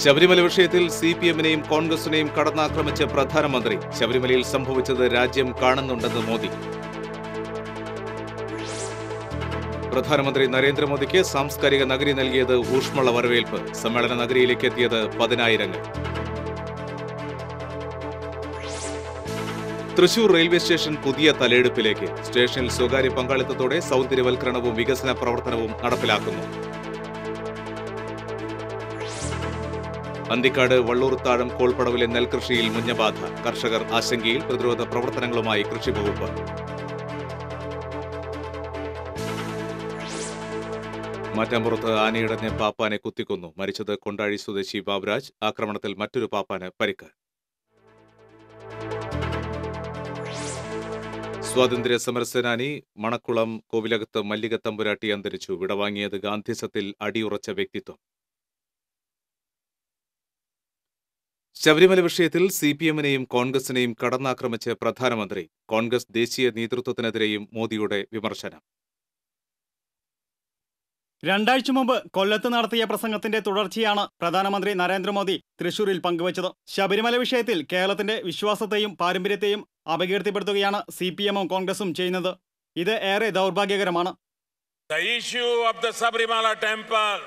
ശബരിമല വിഷയത്തിൽ സിപിഎമ്മിനെയും കോൺഗ്രസിനെയും കടന്നാക്രമിച്ച പ്രധാനമന്ത്രി. ശബരിമലയിൽ സംഭവിച്ചത് രാജ്യം കാണുന്നുണ്ടെന്ന് മോദി. പ്രധാനമന്ത്രി നരേന്ദ്രമോദിക്ക് സാംസ്കാരിക നഗരി നൽകിയത് ഊഷ്മള വരവേൽപ്പ്. സമ്മേളന നഗരിയിലേക്ക് എത്തിയത് 10,000. തൃശൂർ റെയിൽവേ സ്റ്റേഷൻ പുതിയ തലയെടുപ്പിലേക്ക്. സ്റ്റേഷനിൽ സ്വകാര്യ പങ്കാളിത്തത്തോടെ സൗന്ദര്യവൽക്കരണവും വികസന പ്രവർത്തനവും നടപ്പിലാക്കുന്നു. അന്തിക്കാട് വള്ളൂർത്താഴം കോൾപ്പടവിലെ നെൽകൃഷിയിൽ മുഞ്ഞബാധ. കർഷകർ ആശങ്കയിൽ. പ്രതിരോധ പ്രവർത്തനങ്ങളുമായി കൃഷിവകുപ്പ്. മാറ്റാമ്പുറത്ത് ആനയിടഞ്ഞ് പാപ്പാനെ കുത്തിക്കൊന്നു. മരിച്ചത് കൊണ്ടാഴി സ്വദേശി ബാബുരാജ്. ആക്രമണത്തിൽ മറ്റൊരു പാപ്പാന് പരിക്ക്. സ്വാതന്ത്ര്യ സമരസേനാനി മണക്കുളം കോവിലകത്ത് മല്ലിക തമ്പുരാട്ടി അന്തരിച്ചു. വിടവാങ്ങിയത് ഗാന്ധിസത്തിൽ അടിയുറച്ച വ്യക്തിത്വം. ശബരിമല വിഷയത്തിൽ സിപിഎമ്മിനെയും കോൺഗ്രസിനെയും കടന്നാക്രമിച്ച് പ്രധാനമന്ത്രി. കോൺഗ്രസ് ദേശീയ നേതൃത്വത്തിനെതിരെയും മോദിയുടെ വിമർശനം. 2 ആഴ്ച മുമ്പ് കൊല്ലത്ത് നടത്തിയ പ്രസംഗത്തിന്റെ തുടർച്ചയാണ് പ്രധാനമന്ത്രി നരേന്ദ്രമോദി തൃശൂരിൽ പങ്കുവച്ചത്. ശബരിമല വിഷയത്തിൽ കേരളത്തിന്റെ വിശ്വാസത്തെയും പാരമ്പര്യത്തെയും അപകീർത്തിപ്പെടുത്തുകയാണ് സിപിഎമ്മും കോൺഗ്രസും ചെയ്യുന്നത്. ഇത് ഏറെ ദൗർഭാഗ്യകരമാണ്. The issue of the Sabarimala temple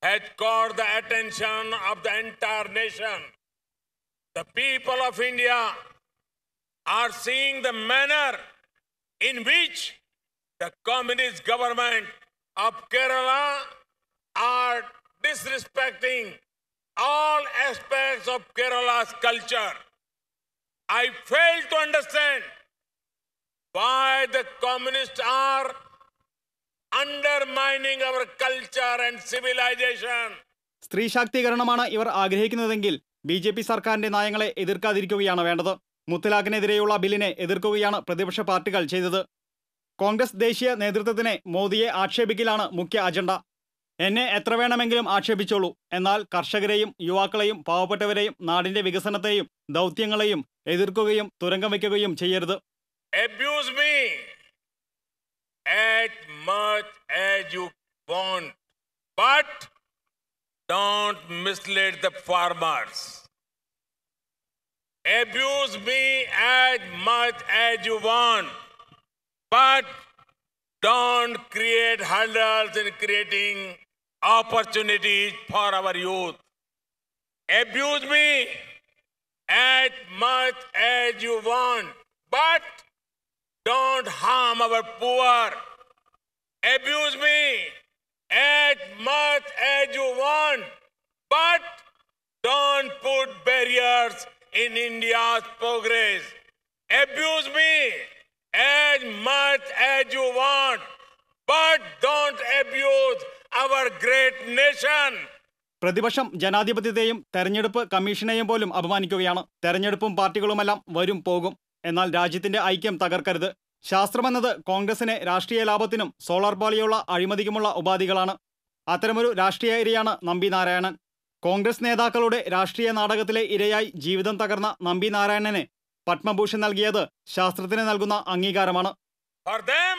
had caught the attention of the entire nation. The people of India are seeing the manner in which the communist government of Kerala are disrespecting all aspects of Kerala's culture. I fail to understand why the communists are undermining our culture and civilization. സ്ത്രീ ശാക്തീകരണമാണ് ഇവർ ആഗ്രഹിക്കുന്നതെങ്കിൽ BJP. സർക്കാരിന്റെ നയങ്ങളെ എതിർക്കാതിരിക്കുകയാണ് വേണ്ടത്. മുത്തലാഖിനെതിരെയുള്ള ബില്ലിനെ എതിർക്കുകയാണ് പ്രതിപക്ഷ പാർട്ടികൾ ചെയ്തത്. കോൺഗ്രസ് ദേശീയ നേതൃത്വത്തിനെ മോദിയെ ആക്ഷേപിക്കലാണ് മുഖ്യ അജണ്ട. എന്നെ എത്ര വേണമെങ്കിലും ആക്ഷേപിച്ചോളൂ, എന്നാൽ കർഷകരെയും യുവാക്കളെയും പാവപ്പെട്ടവരെയും നാടിന്റെ വികസനത്തെയും ദൗത്യങ്ങളെയും എതിർക്കുകയും തുരങ്കം വയ്ക്കുകയും ചെയ്യരുത്. Abuse me as much as you want, but don't mislead the farmers. Abuse me as much as you want, but don't create hurdles in creating opportunities for our youth. Abuse me as much as you want, but don't harm our poor. Abuse me as much as you want, but don't put barriers in India's progress. Abuse me as much as you want, but don't abuse our great nation. പ്രതിപക്ഷം ജനാധിപത്യത്തെയും തെരഞ്ഞെടുപ്പ് കമ്മീഷനെയും പോലും അപമാനിക്കുകയാണ്. തെരഞ്ഞെടുപ്പും പാർട്ടികളുമെല്ലാം വരും പോകും, എന്നാൽ രാജ്യത്തിന്റെ ഐക്യം തകർക്കരുത്. ശാസ്ത്രമെന്നത് കോൺഗ്രസിനെ രാഷ്ട്രീയ ലാഭത്തിനും സോളാർ പോലെയുള്ള അഴിമതിക്കുമുള്ള ഉപാധികളാണ്. അത്തരമൊരു രാഷ്ട്രീയ ഇരയാണ് നമ്പി നാരായണൻ. കോൺഗ്രസ് നേതാക്കളുടെ രാഷ്ട്രീയ നാടകത്തിലെ ഇരയായി ജീവിതം തകർന്ന നമ്പി നാരായണനെ പത്മഭൂഷൺ നൽകിയത് ശാസ്ത്രത്തിന് നൽകുന്ന അംഗീകാരമാണ്. For them,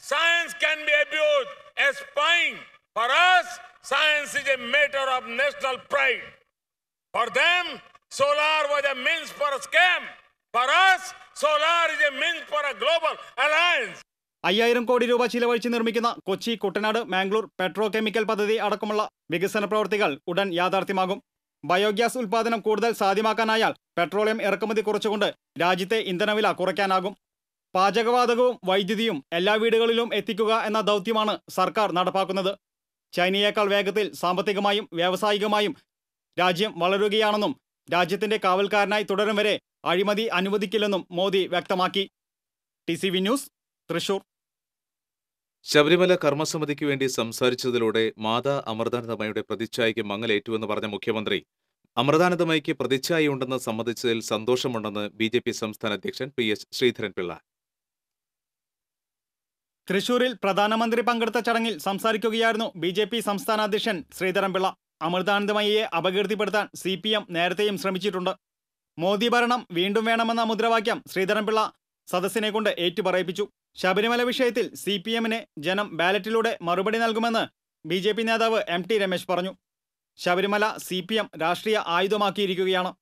science can be abused as spying. For us, science is a matter of national pride. For them, solar was a means for a scam. For us, solar is a means for a global alliance. 5000 കോടി രൂപ ചിലവഴിച്ച് നിർമ്മിക്കുന്ന Kochi Kuttanad Mangalore petro chemical പദ്ധതി അടക്കമുള്ള വികസന പ്രവൃത്തികൾ ഉടൻ യാഥാർത്ഥ്യമാകും. Biogas ഉൽപ്പാദനം കൂടുതൽ സാധ്യമാക്കാനായാൽ പെട്രോളിയം ഇറക്കുമതി കുറച്ചുകൊണ്ട് രാജ്യത്തെ ഇന്ധനവില കുറയ്ക്കാനാകും. പാചകവാതകവും വൈദ്യുതിയും എല്ലാ വീടുകളിലും എത്തിക്കുക എന്ന ദൗത്യമാണ് സർക്കാർ നടപ്പാക്കുന്നത്. ചൈനയേക്കാൾ വേഗത്തിൽ സാമ്പത്തികമായും വ്യാവസായികമായും രാജ്യം വളരുകയാണെന്നും രാജ്യത്തിന്റെ കാവൽക്കാരനായി തുടരും വരെ അഴിമതി അനുവദിക്കില്ലെന്നും മോദി വ്യക്തമാക്കി. TCV news, Thrissur. ശബരിമല കർമ്മസമിതിക്ക് വേണ്ടി സംസാരിച്ചതിലൂടെ മാതാ അമൃതാനന്ദമയുടെ പ്രതിച്ഛായയ്ക്ക് മങ്ങലേറ്റുവെന്ന് പറഞ്ഞ മുഖ്യമന്ത്രി, അമൃതാനന്ദമയ്ക്ക് പ്രതിച്ഛായയുണ്ടെന്ന് സമ്മതിച്ചതിൽ സന്തോഷമുണ്ടെന്ന് ബി.ജെ.പി. സംസ്ഥാന അധ്യക്ഷൻ PS ശ്രീധരൻപിള്ള. തൃശൂരിൽ പ്രധാനമന്ത്രി പങ്കെടുത്ത ചടങ്ങിൽ സംസാരിക്കുകയായിരുന്നു ബി.ജെ.പി. സംസ്ഥാന അധ്യക്ഷൻ ശ്രീധരൻപിള്ള. അമൃതാനന്ദമയിയെ അപകീർത്തിപ്പെടുത്താൻ CPM നേരത്തെയും ശ്രമിച്ചിട്ടുണ്ട്. മോദി ഭരണം വീണ്ടും വേണമെന്ന മുദ്രാവാക്യം ശ്രീധരൻപിള്ള സദസ്സിനെ കൊണ്ട് ഏറ്റുപറയിപ്പിച്ചു. ശബരിമല വിഷയത്തിൽ CPMന് ജനം ബാലറ്റിലൂടെ മറുപടി നൽകുമെന്ന് BJP നേതാവ് MT രമേശ് പറഞ്ഞു. ശബരിമല CPM രാഷ്ട്രീയ ആയുധമാക്കിയിരിക്കുകയാണ്.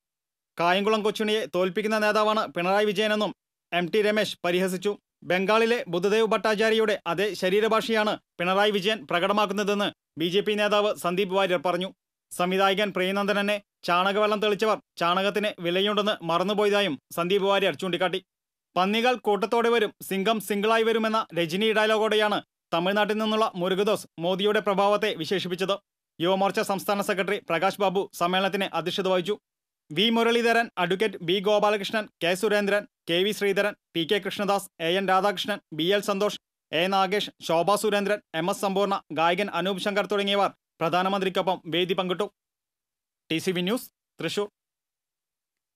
കായംകുളം കൊച്ചുണ്ണിയെ തോൽപ്പിക്കുന്ന നേതാവാണ് പിണറായി വിജയനെന്നും MT രമേശ് പരിഹസിച്ചു. ബംഗാളിലെ ബുദ്ധദേവ് ഭട്ടാചാര്യയുടെ അതേ ശരീരഭാഷയാണ് പിണറായി വിജയൻ പ്രകടമാക്കുന്നതെന്ന് BJP നേതാവ് സന്ദീപ് വാര്യർ പറഞ്ഞു. സംവിധായകൻ പ്രിയനന്ദനെ ചാണകവെള്ളം തെളിച്ചവർ ചാണകത്തിന് വിലയുണ്ടെന്ന് മറന്നുപോയതായും സന്ദീപ് വാര്യർ ചൂണ്ടിക്കാട്ടി. പന്നികൾ കൂട്ടത്തോടെ വരും, സിംഹം സിംഗിളായി വരുമെന്ന രജനി ഡയലോഗോടെയാണ് തമിഴ്നാട്ടിൽ നിന്നുള്ള മുരുകദോസ് മോദിയുടെ പ്രഭാവത്തെ വിശേഷിപ്പിച്ചത്. യുവമോർച്ച സംസ്ഥാന സെക്രട്ടറി പ്രകാശ് ബാബു സമ്മേളനത്തിന് അധ്യക്ഷത വഹിച്ചു. V Muraleedharan, advocate B Gopalakrishnan, K Surendran, KV Sreedharan, PK Krishnadas, AN Radhakrishnan, BL Santhosh, A Nagesh, Shobha Surendran, MS Sampoorna, ഗായകൻ അനൂപ് ശങ്കർ തുടങ്ങിയവർ പ്രധാനമന്ത്രിക്കൊപ്പം വേദി പങ്കിട്ടു. TCV news, Thrissur.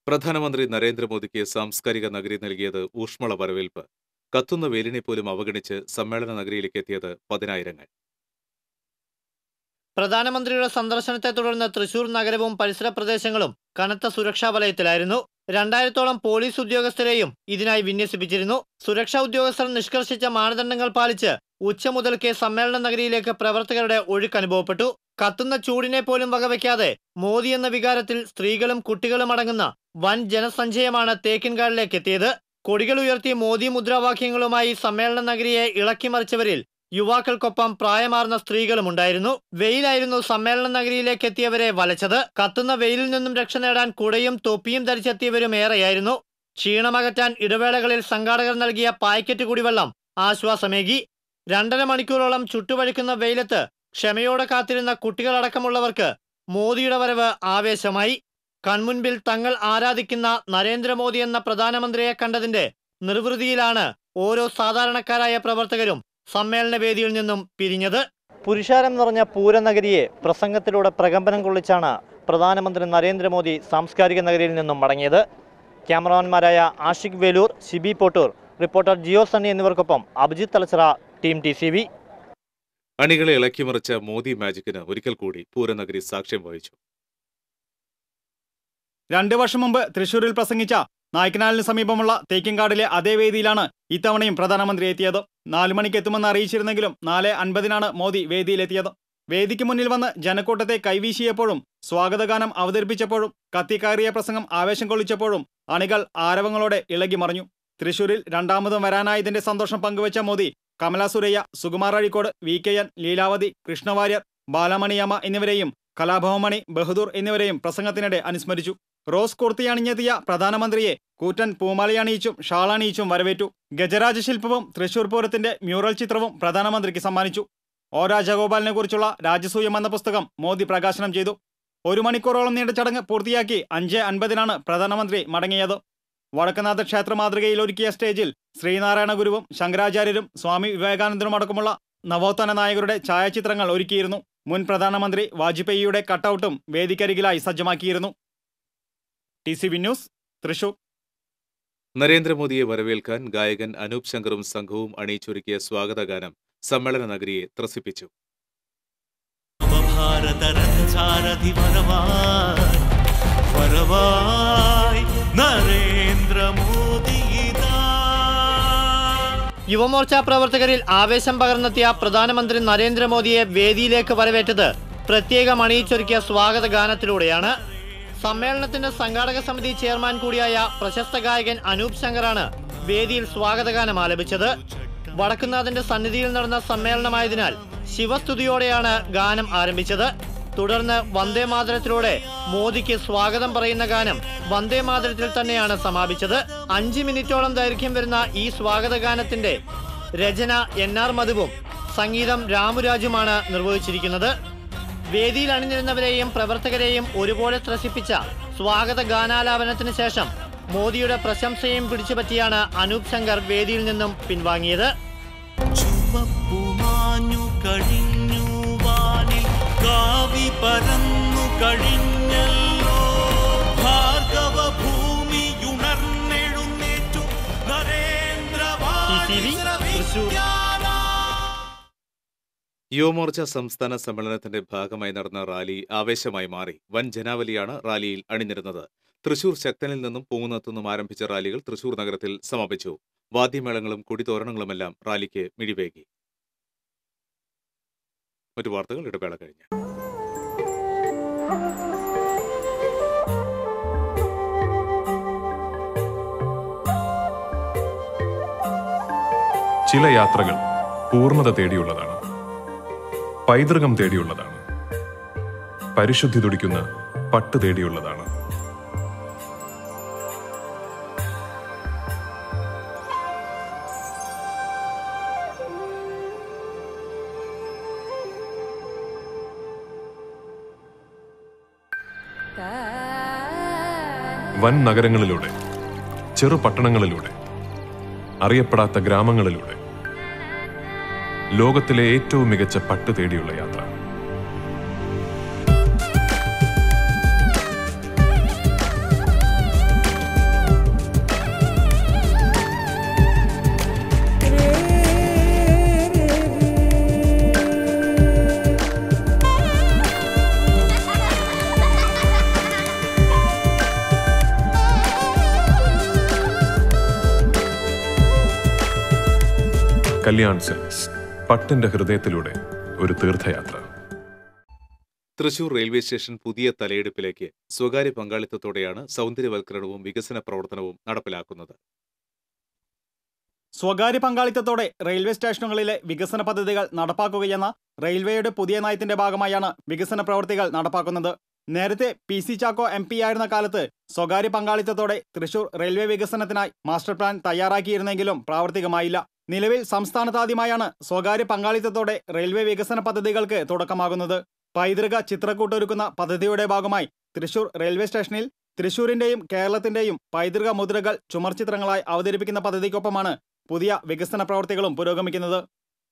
പ്രധാനമന്ത്രി നരേന്ദ്രമോദിക്ക് സാംസ്കാരിക നഗരി നൽകിയത് ഊഷ്മള വരവേൽപ്പ്. കത്തുന്ന വെയിലിനെ പോലും അവഗണിച്ച് സമ്മേളന നഗരിയിലേക്ക് എത്തിയത് പതിനായിരങ്ങൾ. പ്രധാനമന്ത്രിയുടെ സന്ദർശനത്തെ തുടർന്ന് തൃശൂർ നഗരവും പരിസര പ്രദേശങ്ങളും കനത്ത സുരക്ഷാ വലയത്തിലായിരുന്നു. 2000-ഓളം പോലീസ് ഉദ്യോഗസ്ഥരെയും ഇതിനായി വിന്യസിപ്പിച്ചിരുന്നു. സുരക്ഷാ ഉദ്യോഗസ്ഥർ നിഷ്കർഷിച്ച മാനദണ്ഡങ്ങൾ പാലിച്ച് ഉച്ച മുതൽക്കേ സമ്മേളന നഗരിയിലേക്ക് പ്രവർത്തകരുടെ ഒഴുക്ക് അനുഭവപ്പെട്ടു. കത്തുന്ന ചൂടിനെ പോലും വകവയ്ക്കാതെ മോദി എന്ന വികാരത്തിൽ സ്ത്രീകളും കുട്ടികളും അടങ്ങുന്ന വൻ ജനസഞ്ചയമാണ് തേക്കിൻകാടിലേക്ക് എത്തിയത്. കൊടികൾ ഉയർത്തി മോദി മുദ്രാവാക്യങ്ങളുമായി സമ്മേളന നഗരിയെ ഇളക്കിമറിച്ചവരിൽ യുവാക്കൾക്കൊപ്പം പ്രായമാർന്ന സ്ത്രീകളും ഉണ്ടായിരുന്നു. വെയിലായിരുന്നു സമ്മേളന നഗരിയിലേക്ക് എത്തിയവരെ വലച്ചത്. കത്തുന്ന വെയിലിൽ നിന്നും രക്ഷ നേടാൻ കുടയും തൊപ്പിയും ധരിച്ചെത്തിയവരും ഏറെയായിരുന്നു. ക്ഷീണമകറ്റാൻ ഇടവേളകളിൽ സംഘാടകർ നൽകിയ പായ്ക്കറ്റ് കുടിവെള്ളം ആശ്വാസമേകി. 2.5 മണിക്കൂറോളം ചുട്ടുവഴുക്കുന്ന വെയിലത്ത് ക്ഷമയോടെ കാത്തിരുന്ന കുട്ടികളടക്കമുള്ളവർക്ക് മോദിയുടെ വരവ് ആവേശമായി. കൺമുൻപിൽ തങ്ങൾ ആരാധിക്കുന്ന നരേന്ദ്രമോദി എന്ന പ്രധാനമന്ത്രിയെ കണ്ടതിന്റെ നിർവൃതിയിലാണ് ഓരോ സാധാരണക്കാരായ പ്രവർത്തകരും സമ്മേളന വേദിയിൽ നിന്നും പിരിഞ്ഞത്. പുരുഷാരം നിറഞ്ഞ പൂരനഗരിയെ പ്രസംഗത്തിലൂടെ പ്രകമ്പനം കൊള്ളിച്ചാണ് പ്രധാനമന്ത്രി നരേന്ദ്രമോദി സാംസ്കാരിക നഗരിയിൽ നിന്നും മടങ്ങിയത്. ക്യാമറമാൻമാരായ ആഷിഖ് വേലൂർ, ഷിബി പോട്ടൂർ, റിപ്പോർട്ടർ ജിയോ സണ്ണി എന്നിവർക്കൊപ്പം അഭിജിത്ത് തലച്ചിറ, ടീം TCV. അണികളെ ഇളക്കിമറിച്ച മോദി മാജിക്കിന് ഒരിക്കൽ കൂടി പൂരനഗരി സാക്ഷ്യം വഹിച്ചു. 2 വർഷം മുമ്പ് തൃശൂരിൽ പ്രസംഗിച്ച നായ്ക്കനാലിന് സമീപമുള്ള തേക്കിൻകാടിലെ അതേ വേദിയിലാണ് ഇത്തവണയും പ്രധാനമന്ത്രി എത്തിയത്. 4 മണിക്ക് എത്തുമെന്ന് അറിയിച്ചിരുന്നെങ്കിലും 4:50-നാണ് മോദി വേദിയിലെത്തിയത്. വേദിക്ക് മുന്നിൽ വന്ന് ജനക്കൂട്ടത്തെ കൈവീശിയപ്പോഴും സ്വാഗതഗാനം അവതരിപ്പിച്ചപ്പോഴും കത്തിക്കയറിയ പ്രസംഗം ആവേശം കൊള്ളിച്ചപ്പോഴും അണികൾ ആരവങ്ങളോടെ ഇളകി മറിഞ്ഞു. തൃശൂരിൽ രണ്ടാമതും വരാനായതിന്റെ സന്തോഷം പങ്കുവച്ച മോദി കമല സുരയ്യ, സുകുമാർ അഴീക്കോട്, VKN, ലീലാവതി, കൃഷ്ണവാര്യർ, ബാലമണിയമ്മ എന്നിവരെയും കലാഭവമണി, ബഹദൂർ എന്നിവരെയും പ്രസംഗത്തിനിടെ അനുസ്മരിച്ചു. റോസ് കുർത്തി അണിഞ്ഞെത്തിയ പ്രധാനമന്ത്രിയെ കൂറ്റൻ പൂമാലയണിയിച്ചും ഷാളണിയിച്ചും വരവേറ്റു. ഗജരാജ ശില്പവും തൃശൂർ പൂരത്തിന്റെ മ്യൂറൽ ചിത്രവും പ്രധാനമന്ത്രിക്ക് സമ്മാനിച്ചു. O രാജഗോപാലിനെ കുറിച്ചുള്ള രാജസൂയം എന്ന പുസ്തകം മോദി പ്രകാശനം ചെയ്തു. 1 മണിക്കൂറോളം നീണ്ട ചടങ്ങ് പൂർത്തിയാക്കി 5:50-നാണ് പ്രധാനമന്ത്രി മടങ്ങിയത്. വടക്കുനാഥ ക്ഷേത്ര മാതൃകയിൽ ഒരുക്കിയ സ്റ്റേജിൽ ശ്രീനാരായണ ഗുരുവും ശങ്കരാചാര്യരും സ്വാമി വിവേകാനന്ദനും അടക്കമുള്ള നവോത്ഥാന നായകരുടെ ഛായാചിത്രങ്ങൾ ഒരുക്കിയിരുന്നു. മുൻ പ്രധാനമന്ത്രി വാജ്പേയിയുടെ കട്ടൌട്ടും വേദിക്കരികിലായി സജ്ജമാക്കിയിരുന്നു. TCV news, Thrissur. നരേന്ദ്രമോദിയെ വരവേൽക്കാൻ ഗായകൻ അനൂപ് ശങ്കറും സംഘവും അണിയിച്ചൊരുക്കിയ സ്വാഗതഗാനം സമ്മേളന നഗരിയെ ത്രസിപ്പിച്ചു. യുവമോർച്ച പ്രവർത്തകരിൽ ആവേശം പകർന്നെത്തിയ പ്രധാനമന്ത്രി നരേന്ദ്രമോദിയെ വേദിയിലേക്ക് വരവേറ്റത് പ്രത്യേകം അണിയിച്ചൊരുക്കിയ സ്വാഗത ഗാനത്തിലൂടെയാണ്. സമ്മേളനത്തിന്റെ സംഘാടക സമിതി ചെയർമാൻ കൂടിയായ പ്രശസ്ത ഗായകൻ അനൂപ് ശങ്കറാണ് വേദിയിൽ സ്വാഗതഗാനം ആലപിച്ചത്. വടക്കുന്നാഥന്റെ സന്നിധിയിൽ നടന്ന സമ്മേളനമായതിനാൽ ശിവസ്തുതിയോടെയാണ് ഗാനം ആരംഭിച്ചത്. തുടർന്ന് വന്ദേ മാതരത്തിലൂടെ മോദിക്ക് സ്വാഗതം പറയുന്ന ഗാനം വന്ദേ മാതരത്തിൽ തന്നെയാണ് സമാപിച്ചത്. 5 മിനിറ്റോളം ദൈർഘ്യം വരുന്ന ഈ സ്വാഗത ഗാനത്തിന്റെ രചന NR മധുവും സംഗീതം രാമുരാജുമാണ് നിർവഹിച്ചിരിക്കുന്നത്. വേദിയിൽ അണിനിരുന്നവരെയും പ്രവർത്തകരെയും ഒരുപോലെ ത്രസിപ്പിച്ച സ്വാഗത ഗാനാലാപനത്തിന് ശേഷം മോദിയുടെ പ്രശംസയും പിടിച്ചുപറ്റിയാണ് അനൂപ് ശങ്കർ വേദിയിൽ നിന്നും പിൻവാങ്ങിയത്. യുവമോർച്ച സംസ്ഥാന സമ്മേളനത്തിന്റെ ഭാഗമായി നടന്ന റാലി ആവേശമായി മാറി. വൻ ജനാവലിയാണ് റാലിയിൽ അണിനിരുന്നത്. തൃശൂർ ശക്തനിൽ നിന്നും പൂങ്ങുന്നത്തു നിന്നും ആരംഭിച്ച റാലികൾ തൃശൂർ നഗരത്തിൽ സമാപിച്ചു. വാദ്യമേളങ്ങളും കൊടിതോരണങ്ങളുമെല്ലാം റാലിക്ക് മിഴിവേകി. മറ്റു വാർത്തകൾ ഇടവേള കഴിഞ്ഞ്. ചില യാത്രകൾ പൂർണ്ണത തേടിയുള്ളതാണ്, പൈതൃകം തേടിയുള്ളതാണ്, പരിശുദ്ധി തുടിക്കുന്ന പട്ട് തേടിയുള്ളതാണ്. വൻ നഗരങ്ങളിലൂടെ, ചെറു പട്ടണങ്ങളിലൂടെ, അറിയപ്പെടാത്ത ഗ്രാമങ്ങളിലൂടെ, ലോകത്തിലെ ഏറ്റവും മികച്ച പട്ട് തേടിയുള്ള യാത്ര. കല്യാൺ സിൽക്സ്, പട്ടിന്റെ ഹൃദയത്തിലൂടെ ഒരു തീർത്ഥയാത്ര. തൃശൂർ റെയിൽവേ സ്റ്റേഷൻ പുതിയ തലയെടുപ്പിലേക്ക് സ്വകാര്യ പങ്കാളിത്തത്തോടെയാണ് സൗന്ദര്യവൽക്കരണവും വികസന പ്രവർത്തനവും നടപ്പിലാക്കുന്നത്. സ്വകാര്യ പങ്കാളിത്തത്തോടെ റെയിൽവേ സ്റ്റേഷനുകളിലെ വികസന പദ്ധതികൾ നടപ്പാക്കുകയെന്ന റെയിൽവേയുടെ പുതിയ നയത്തിന്റെ ഭാഗമായാണ് വികസന പ്രവൃത്തികൾ നടപ്പാക്കുന്നത്. നേരത്തെ PC ചാക്കോ MP ആയിരുന്ന കാലത്ത് സ്വകാര്യ പങ്കാളിത്തത്തോടെ തൃശൂർ റെയിൽവേ വികസനത്തിനായി മാസ്റ്റർ പ്ലാൻ തയ്യാറാക്കിയിരുന്നെങ്കിലും പ്രാവർത്തികമായില്ല. നിലവിൽ സംസ്ഥാനത്താദ്യമായാണ് സ്വകാര്യ പങ്കാളിത്തത്തോടെ റെയിൽവേ വികസന പദ്ധതികൾക്ക് തുടക്കമാകുന്നത്. പൈതൃക ചിത്രക്കൂട്ടൊരുക്കുന്ന പദ്ധതിയുടെ ഭാഗമായി തൃശൂർ റെയിൽവേ സ്റ്റേഷനിൽ തൃശൂരിന്റെയും കേരളത്തിന്റെയും പൈതൃക മുദ്രകൾ ചുമർചിത്രങ്ങളായി അവതരിപ്പിക്കുന്ന പദ്ധതിക്കൊപ്പമാണ് പുതിയ വികസന പ്രവൃത്തികളും പുരോഗമിക്കുന്നത്.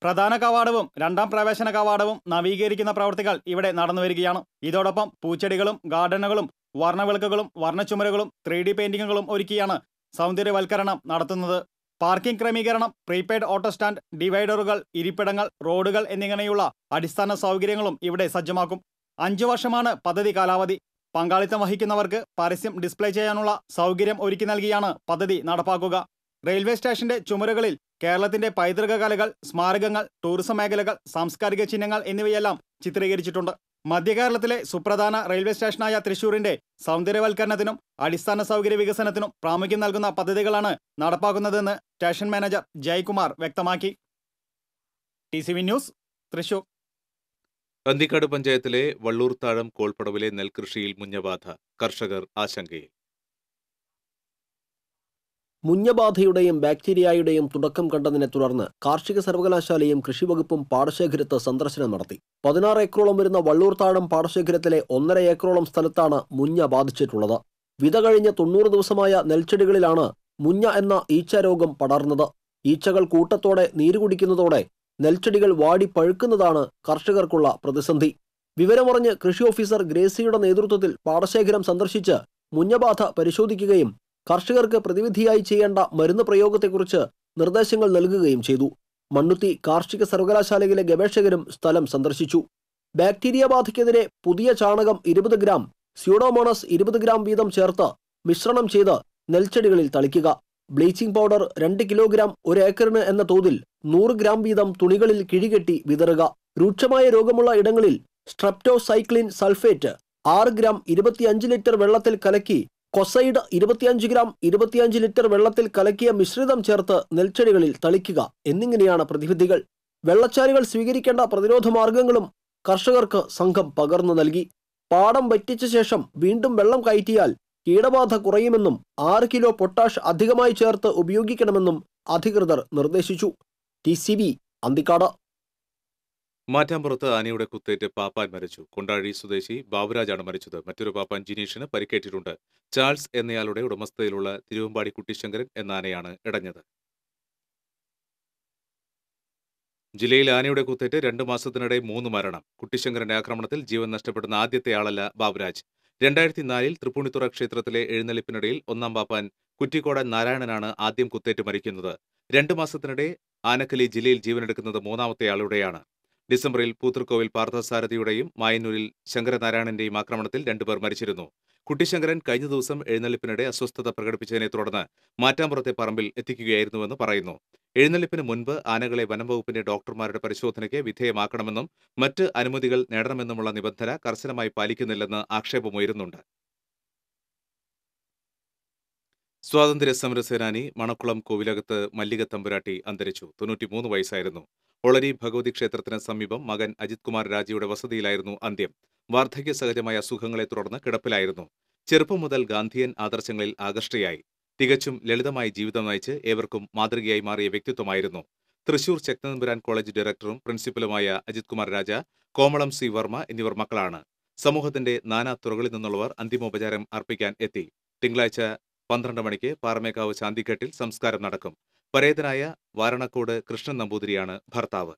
പ്രധാന കവാടവും രണ്ടാം പ്രവേശന കവാടവും നവീകരിക്കുന്ന പ്രവൃത്തികൾ ഇവിടെ നടന്നുവരികയാണ്. ഇതോടൊപ്പം പൂച്ചെടികളും ഗാർഡനുകളും വർണ്ണവിളക്കുകളും വർണ്ണച്ചുമരുകളും 3D പെയിന്റിങ്ങുകളും ഒരുക്കിയാണ് സൗന്ദര്യവൽക്കരണം നടത്തുന്നത്. പാർക്കിംഗ് ക്രമീകരണം, പ്രീപെയ്ഡ് ഓട്ടോ സ്റ്റാൻഡ്, ഡിവൈഡറുകൾ, ഇരിപ്പിടങ്ങൾ, റോഡുകൾ എന്നിങ്ങനെയുള്ള അടിസ്ഥാന സൗകര്യങ്ങളും ഇവിടെ സജ്ജമാക്കും. 5 വർഷമാണ് പദ്ധതി കാലാവധി. പങ്കാളിത്തം വഹിക്കുന്നവർക്ക് പരസ്യം ഡിസ്പ്ലേ ചെയ്യാനുള്ള സൗകര്യം ഒരുക്കി നൽകിയാണ് പദ്ധതി നടപ്പാക്കുക. റെയിൽവേ സ്റ്റേഷന്റെ ചുമരുകളിൽ കേരളത്തിന്റെ പൈതൃക കലകൾ, സ്മാരകങ്ങൾ, ടൂറിസം മേഖലകൾ, സാംസ്കാരിക ചിഹ്നങ്ങൾ എന്നിവയെല്ലാം ചിത്രീകരിച്ചിട്ടുണ്ട്. മധ്യകേരളത്തിലെ സുപ്രധാന റെയിൽവേ സ്റ്റേഷനായ തൃശൂരിന്റെ സൗന്ദര്യവൽക്കരണത്തിനും അടിസ്ഥാന സൗകര്യ വികസനത്തിനും പ്രാമുഖ്യം നൽകുന്ന പദ്ധതികളാണ് നടപ്പാക്കുന്നതെന്ന് സ്റ്റേഷൻ മാനേജർ ജയകുമാർ വ്യക്തമാക്കി. TCV news, Thrissur. അന്തിക്കാട് പഞ്ചായത്തിലെ വള്ളൂർത്താഴം കോൾപ്പടവിലെ നെൽകൃഷിയിൽ മുഞ്ഞബാധ, കർഷകർ ആശങ്കയിൽ. മുഞ്ഞബാധയുടെയും ബാക്ടീരിയയുടെയും തുടക്കം കണ്ടതിനെ തുടർന്ന് കാർഷിക സർവകലാശാലയും കൃഷിവകുപ്പും പാടശേഖരത്ത് സന്ദർശനം നടത്തി. 16 ഏക്കറോളം വരുന്ന വള്ളൂർത്താഴം പാടശേഖരത്തിലെ 1.5 ഏക്കറോളം സ്ഥലത്താണ് മുഞ്ഞ ബാധിച്ചിട്ടുള്ളത്. വിത കഴിഞ്ഞ് 90 ദിവസമായ നെൽച്ചെടികളിലാണ് മുഞ്ഞ എന്ന ഈച്ചരോഗം പടർന്നത്. ഈച്ചകൾ കൂട്ടത്തോടെ നീരുകുടിക്കുന്നതോടെ നെൽച്ചെടികൾ വാടി പഴുക്കുന്നതാണ് കർഷകർക്കുള്ള പ്രതിസന്ധി. വിവരമറിഞ്ഞ് കൃഷി ഓഫീസർ ഗ്രേസിയുടെ നേതൃത്വത്തിൽ പാടശേഖരം സന്ദർശിച്ച് മുഞ്ഞബാധ പരിശോധിക്കുകയും കർഷകർക്ക് പ്രതിവിധിയായി ചെയ്യേണ്ട മരുന്ന് പ്രയോഗത്തെക്കുറിച്ച് നിർദ്ദേശങ്ങൾ നൽകുകയും ചെയ്തു. മണ്ണുത്തി കാർഷിക സർവകലാശാലയിലെ ഗവേഷകരും സ്ഥലം സന്ദർശിച്ചു. ബാക്ടീരിയ ബാധയ്ക്കെതിരെ പുതിയ ചാണകം 20 ഗ്രാം, സ്യൂഡോമോണസ് 20 ഗ്രാം വീതം ചേർത്ത് മിശ്രണം ചെയ്ത് നെൽച്ചെടികളിൽ തളിക്കുക. ബ്ലീച്ചിംഗ് പൗഡർ 2 കിലോഗ്രാം 1 ഏക്കറിന് എന്ന തോതിൽ 100 ഗ്രാം വീതം തുണികളിൽ കിഴികെട്ടി വിതറുക. രൂക്ഷമായ രോഗമുള്ള ഇടങ്ങളിൽ സ്ട്രെപ്റ്റോസൈക്ലിൻ സൾഫേറ്റ് 6 ഗ്രാം 25 ലിറ്റർ വെള്ളത്തിൽ കലക്കി, കൊസൈഡ് 25 ഗ്രാം 25 ലിറ്റർ വെള്ളത്തിൽ കലക്കിയ മിശ്രിതം ചേർത്ത് നെൽച്ചെടികളിൽ തളിക്കുക എന്നിങ്ങനെയാണ് പ്രതിവിധികൾ. വെള്ളച്ചാലുകൾ സ്വീകരിക്കേണ്ട പ്രതിരോധ മാർഗങ്ങളും കർഷകർക്ക് സംഘം പകർന്നു നൽകി. പാടം വറ്റിച്ച ശേഷം വീണ്ടും വെള്ളം കയറ്റിയാൽ കീടബാധ കുറയുമെന്നും 6 കിലോ പൊട്ടാഷ് അധികമായി ചേർത്ത് ഉപയോഗിക്കണമെന്നും അധികൃതർ നിർദ്ദേശിച്ചു. TCV അന്തിക്കാട്. മാറ്റാമ്പുറത്ത് ആനയുടെ കുത്തേറ്റ് പാപ്പാൻ മരിച്ചു. കൊണ്ടാഴി സ്വദേശി ബാബുരാജാണ് മരിച്ചത്. മറ്റൊരു പാപ്പാൻ ജിനീഷിന് പരിക്കേറ്റിട്ടുണ്ട്. ചാൾസ് എന്നയാളുടെ ഉടമസ്ഥതയിലുള്ള തിരുവമ്പാടി കുട്ടിശങ്കരൻ എന്ന ആനയാണ് ഇടഞ്ഞത്. ജില്ലയിൽ ആനയുടെ കുത്തേറ്റ് 2 മാസത്തിനിടെ 3 മരണം. കുട്ടിശങ്കരന്റെ ആക്രമണത്തിൽ ജീവൻ നഷ്ടപ്പെടുന്ന ആദ്യത്തെ ആളല്ല ബാബുരാജ്. 2004-ൽ തൃപ്പൂണിത്തുറ ക്ഷേത്രത്തിലെ എഴുന്നള്ളിപ്പിനിടയിൽ 1-ാം പാപ്പാൻ കുറ്റിക്കോടൻ നാരായണനാണ് ആദ്യം കുത്തേറ്റ് മരിക്കുന്നത്. 2 മാസത്തിനിടെ ആനക്കലി ജില്ലയിൽ ജീവനെടുക്കുന്നത് 3-ാമത്തെ ആളുടെയാണ്. ഡിസംബറിൽ പൂത്തൃക്കോവിൽ പാർത്ഥസാരഥിയുടെയും മായന്നൂരിൽ ശങ്കരനാരായണന്റെയും ആക്രമണത്തിൽ 2 പേർ മരിച്ചിരുന്നു. കുട്ടിശങ്കരൻ കഴിഞ്ഞ ദിവസം എഴുന്നള്ളിപ്പിനിടെ അസ്വസ്ഥത പ്രകടിപ്പിച്ചതിനെ തുടർന്ന് മാറ്റാമ്പുറത്തെ പറമ്പിൽ എത്തിക്കുകയായിരുന്നുവെന്ന് പറയുന്നു. എഴുന്നള്ളിപ്പിന് മുൻപ് ആനകളെ വനംവകുപ്പിന്റെ ഡോക്ടർമാരുടെ പരിശോധനയ്ക്ക് വിധേയമാക്കണമെന്നും മറ്റ് അനുമതികൾ നേടണമെന്നുമുള്ള നിബന്ധന കർശനമായി പാലിക്കുന്നില്ലെന്ന് ആക്ഷേപമുയരുന്നുണ്ട്. സ്വാതന്ത്ര്യ സമരസേനാനി മണക്കുളം കോവിലകത്ത് മല്ലിക തമ്പുരാട്ടി അന്തരിച്ചു. 93 വയസ്സായിരുന്നു. ഒളരി ഭഗവതി ക്ഷേത്രത്തിന് സമീപം മകൻ അജിത് കുമാർ രാജയുടെ വസതിയിലായിരുന്നു അന്ത്യം. വാർദ്ധക്യ സഹജമായ അസുഖങ്ങളെ തുടർന്ന് കിടപ്പിലായിരുന്നു. ചെറുപ്പം മുതൽ ഗാന്ധിയൻ ആദർശങ്ങളിൽ ആകൃഷ്ടയായി. തികച്ചും ലളിതമായ ജീവിതം നയിച്ച് ഏവർക്കും മാതൃകയായി മാറിയ വ്യക്തിത്വമായിരുന്നു. തൃശൂർ ശക്തനമ്പുരാൻ കോളേജ് ഡയറക്ടറും പ്രിൻസിപ്പലുമായ അജിത് കുമാർ രാജ, കോമളം സി വർമ്മ എന്നിവർ മക്കളാണ്. സമൂഹത്തിന്റെ നാനാ തുറകളിൽ നിന്നുള്ളവർ അന്തിമോപചാരം അർപ്പിക്കാൻ എത്തി. തിങ്കളാഴ്ച 12 മണിക്ക് പാറമേക്കാവ് ശാന്തിഘട്ടിൽ സംസ്കാരം നടക്കും. പരേതനായ വാരണക്കോട് കൃഷ്ണൻ നമ്പൂതിരിയാണ് ഭർത്താവ്.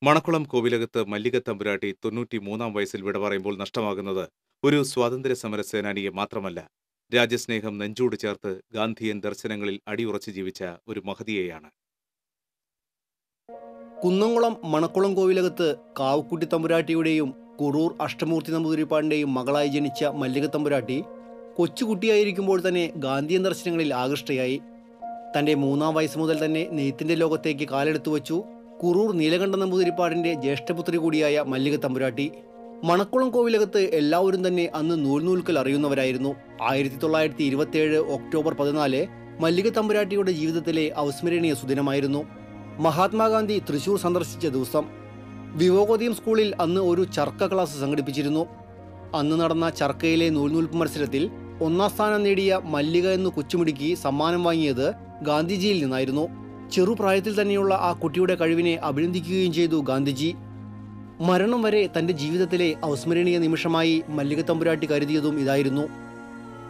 മണക്കുളം കോവിലകത്ത് മല്ലിക തമ്പുരാട്ടി 93 വയസ്സിൽ വിട പറയുമ്പോൾ നഷ്ടമാകുന്നത് ഒരു സ്വാതന്ത്ര്യ സമര സേനാനിയെ മാത്രമല്ല, രാജ്യസ്നേഹം നെഞ്ചോട് ചേർത്ത് ഗാന്ധിയൻ ദർശനങ്ങളിൽ അടിയുറച്ചു ജീവിച്ച ഒരു മഹതിയെയാണ്. കുന്നംകുളം മണക്കുളം കോവിലകത്ത് കാവുക്കുട്ടി തമ്പുരാട്ടിയുടെയും കുറൂർ അഷ്ടമൂർത്തി നമ്പൂതിരിപ്പാടിന്റെയും മകളായി ജനിച്ച മല്ലിക തമ്പുരാട്ടി കൊച്ചുകുട്ടിയായിരിക്കുമ്പോൾ തന്നെ ഗാന്ധിയൻ ദർശനങ്ങളിൽ ആകൃഷ്ടയായി. തന്റെ 3-ാം വയസ്സ് മുതൽ തന്നെ നെയ്ത്തിന്റെ ലോകത്തേക്ക് കാലെടുത്തു വച്ചു കുറൂർ നീലകണ്ഠ നമ്പൂതിരിപ്പാടിന്റെ ജ്യേഷ്ഠപുത്രി കൂടിയായ മല്ലിക തമ്പുരാട്ടി. മണക്കുളം കോവിലകത്ത് എല്ലാവരും തന്നെ അന്ന് നൂൽക്കൽ അറിയുന്നവരായിരുന്നു. 1927 ഒക്ടോബർ 14 മല്ലിക തമ്പുരാട്ടിയുടെ ജീവിതത്തിലെ അവിസ്മരണീയ സുദിനമായിരുന്നു. മഹാത്മാഗാന്ധി തൃശൂർ സന്ദർശിച്ച ദിവസം. വിവേകോദയം സ്കൂളിൽ അന്ന് ഒരു ചർക്ക ക്ലാസ് സംഘടിപ്പിച്ചിരുന്നു. അന്ന് നടന്ന ചർക്കയിലെ നൂൽനൂൽപ്പ് മത്സരത്തിൽ 1-ാം സ്ഥാനം നേടിയ മല്ലിക എന്ന് കൊച്ചുമിടുക്കി സമ്മാനം വാങ്ങിയത് ഗാന്ധിജിയിൽ നിന്നായിരുന്നു. ചെറുപ്രായത്തിൽ തന്നെയുള്ള ആ കുട്ടിയുടെ കഴിവിനെ അഭിനന്ദിക്കുകയും ചെയ്തു ഗാന്ധിജി. മരണം വരെ തന്റെ ജീവിതത്തിലെ അവിസ്മരണീയ നിമിഷമായി മല്ലിക തമ്പുരാട്ടി കരുതിയതും ഇതായിരുന്നു.